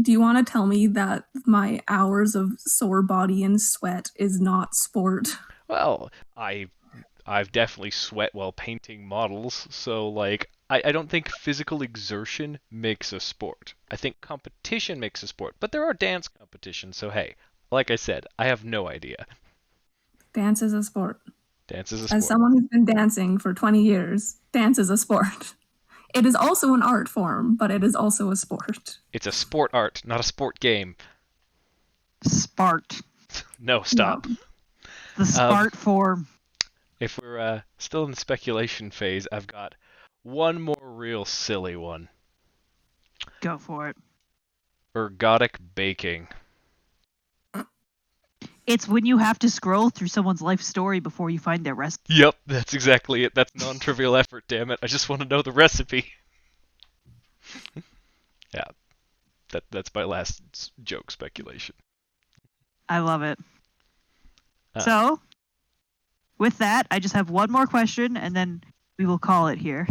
do you want to tell me that my hours of sore body and sweat is not sport? Well, I've definitely sweat while painting models, so like I don't think physical exertion makes a sport. I think competition makes a sport, but there are dance competitions, so hey, like I said, I have no idea. Dance is a sport. Dance is a sport. As someone who's been dancing for 20 years, dance is a sport. It is also an art form, but it is also a sport. It's a sport art, not a sport game. Spart. No, stop. The Spart form. If we're still in the speculation phase, I've got one more real silly one. Go for it. Ergodic baking. It's when you have to scroll through someone's life story before you find their recipe. Yep, that's exactly it. That's non-trivial effort, damn it. I just want to know the recipe. Yeah, that's my last joke speculation. I love it. So, with that, I just have one more question, and then we will call it here.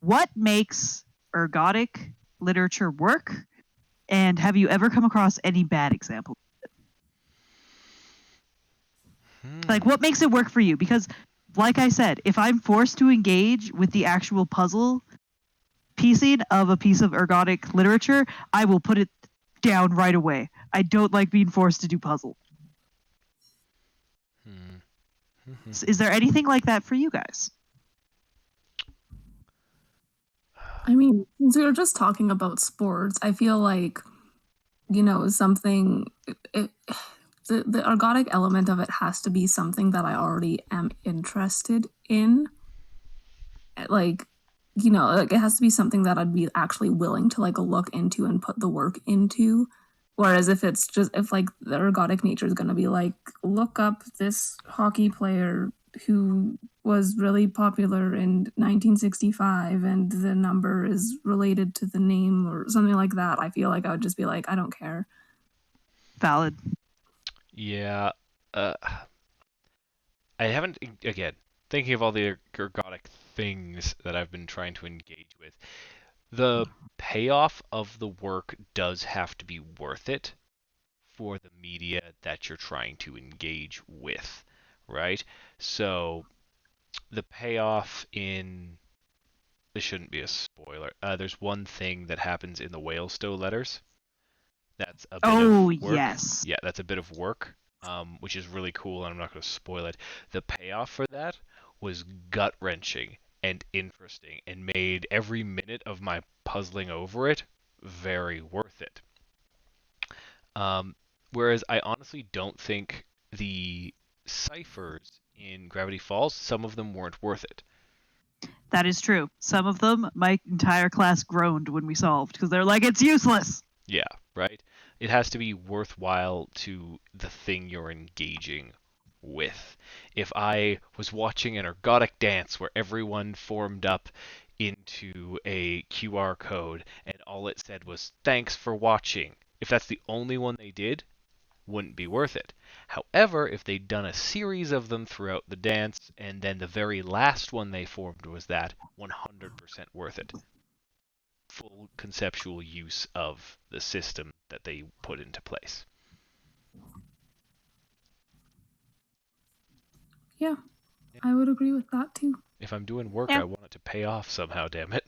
What makes ergodic literature work? And have you ever come across any bad examples? Like, what makes it work for you? Because, like I said, if I'm forced to engage with the actual puzzle piecing of a piece of ergodic literature, I will put it down right away. I don't like being forced to do puzzle. Is there anything like that for you guys? I mean, since we were just talking about sports, I feel like, something... The ergodic element of it has to be something that I already am interested in. Like, you know, like it has to be something that I'd be actually willing to like look into and put the work into. Whereas if it's just, if like the ergodic nature is going to be like, look up this hockey player who was really popular in 1965 and the number is related to the name or something like that, I feel like I would just be like, I don't care. Valid. Yeah. I haven't, again, thinking of all the ergodic things that I've been trying to engage with, the payoff of the work does have to be worth it for the media that you're trying to engage with, right? So the payoff in, this shouldn't be a spoiler, there's one thing that happens in the Whalestow letters that's a bit of work. Yes. Yeah, that's a bit of work, which is really cool, and I'm not going to spoil it. The payoff for that was gut-wrenching and interesting and made every minute of my puzzling over it very worth it. Whereas I honestly don't think the ciphers in Gravity Falls, some of them weren't worth it. That is true. Some of them, my entire class groaned when we solved because they're like, it's useless. Yeah, right? It has to be worthwhile to the thing you're engaging with. If I was watching an ergodic dance where everyone formed up into a QR code and all it said was, thanks for watching, if that's the only one they did, wouldn't be worth it. However, if they'd done a series of them throughout the dance and then the very last one they formed was that, 100% worth it. Full conceptual use of the system that they put into place. Yeah, I would agree with that too. If I'm doing work, Yeah. I want it to pay off somehow, damn it.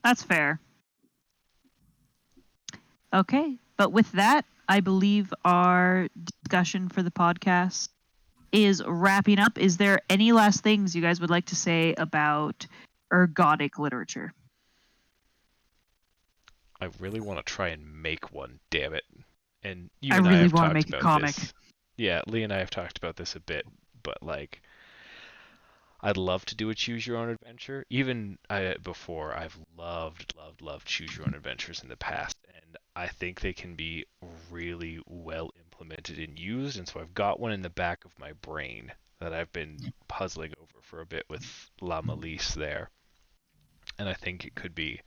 That's fair. Okay, but with that, I believe our discussion for the podcast is wrapping up. Is there any last things you guys would like to say about ergodic literature? I really want to try and make one, damn it. And you I and I really have want to talked make a about comic. this. Yeah, Lee and I have talked about this a bit, but like, I'd love to do a choose your own adventure. Even before, I've loved choose your own adventures in the past, and I think they can be really well implemented and used. And so I've got one in the back of my brain that I've been puzzling over for a bit with La Malise there, and I think it could be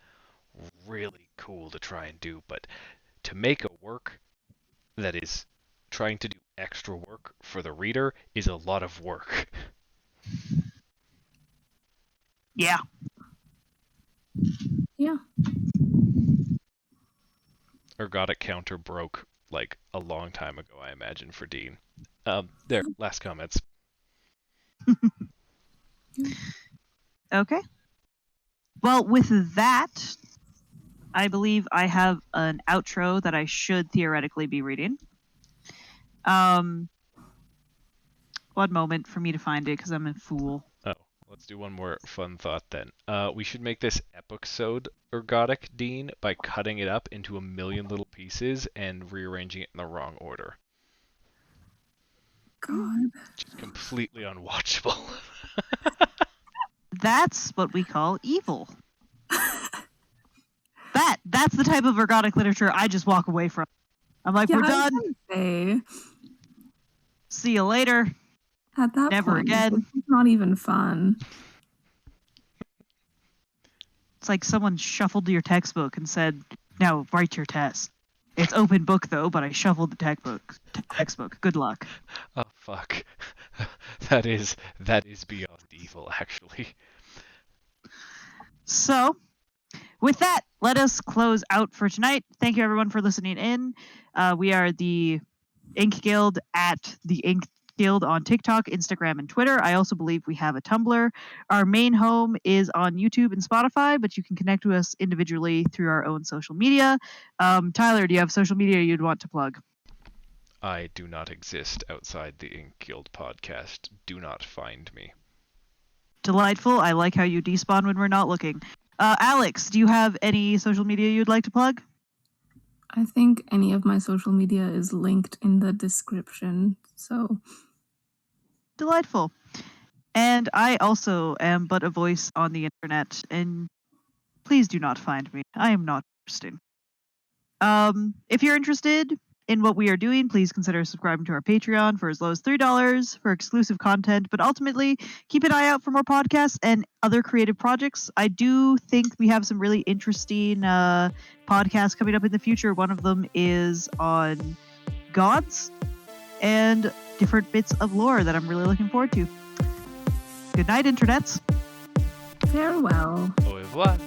really cool to try and do. But to make a work that is trying to do extra work for the reader is a lot of work. Yeah. Yeah. Ergodic counter broke like a long time ago, I imagine, for Dean. There, last comments. Okay. Well, with that, I believe I have an outro that I should theoretically be reading. One moment for me to find it because I'm a fool. Oh, let's do one more fun thought then. We should make this episode ergodic, Dean, by cutting it up into a million little pieces and rearranging it in the wrong order. God. Just completely unwatchable. That's what we call evil. That's the type of ergodic literature I just walk away from. I'm like, Yeah, we're I was done. gonna say, See you later. at that Never point, again. it's not even fun. It's like someone shuffled your textbook and said, now write your test. It's open book though, but I shuffled the textbook. Good luck. Oh fuck. That is beyond evil, actually. So, with that, let us close out for tonight. Thank you everyone for listening in. We are the Ink Guild at the Ink Guild on TikTok, Instagram, and Twitter. I also believe we have a Tumblr. Our main home is on YouTube and Spotify, but you can connect with us individually through our own social media. Tyler, do you have social media you'd want to plug? I do not exist outside the Ink Guild podcast. Do not find me. Delightful. I like how you despawn when we're not looking. Alex, do you have any social media you'd like to plug? I think any of my social media is linked in the description, so... Delightful. And I also am but a voice on the internet, and please do not find me. I am not interesting. If you're interested in what we are doing, please consider subscribing to our Patreon for as low as $3 for exclusive content, but ultimately keep an eye out for more podcasts and other creative projects. I do think we have some really interesting podcasts coming up in the future. One of them is on gods and different bits of lore that I'm really looking forward to. Good night, internets. Farewell. Au revoir.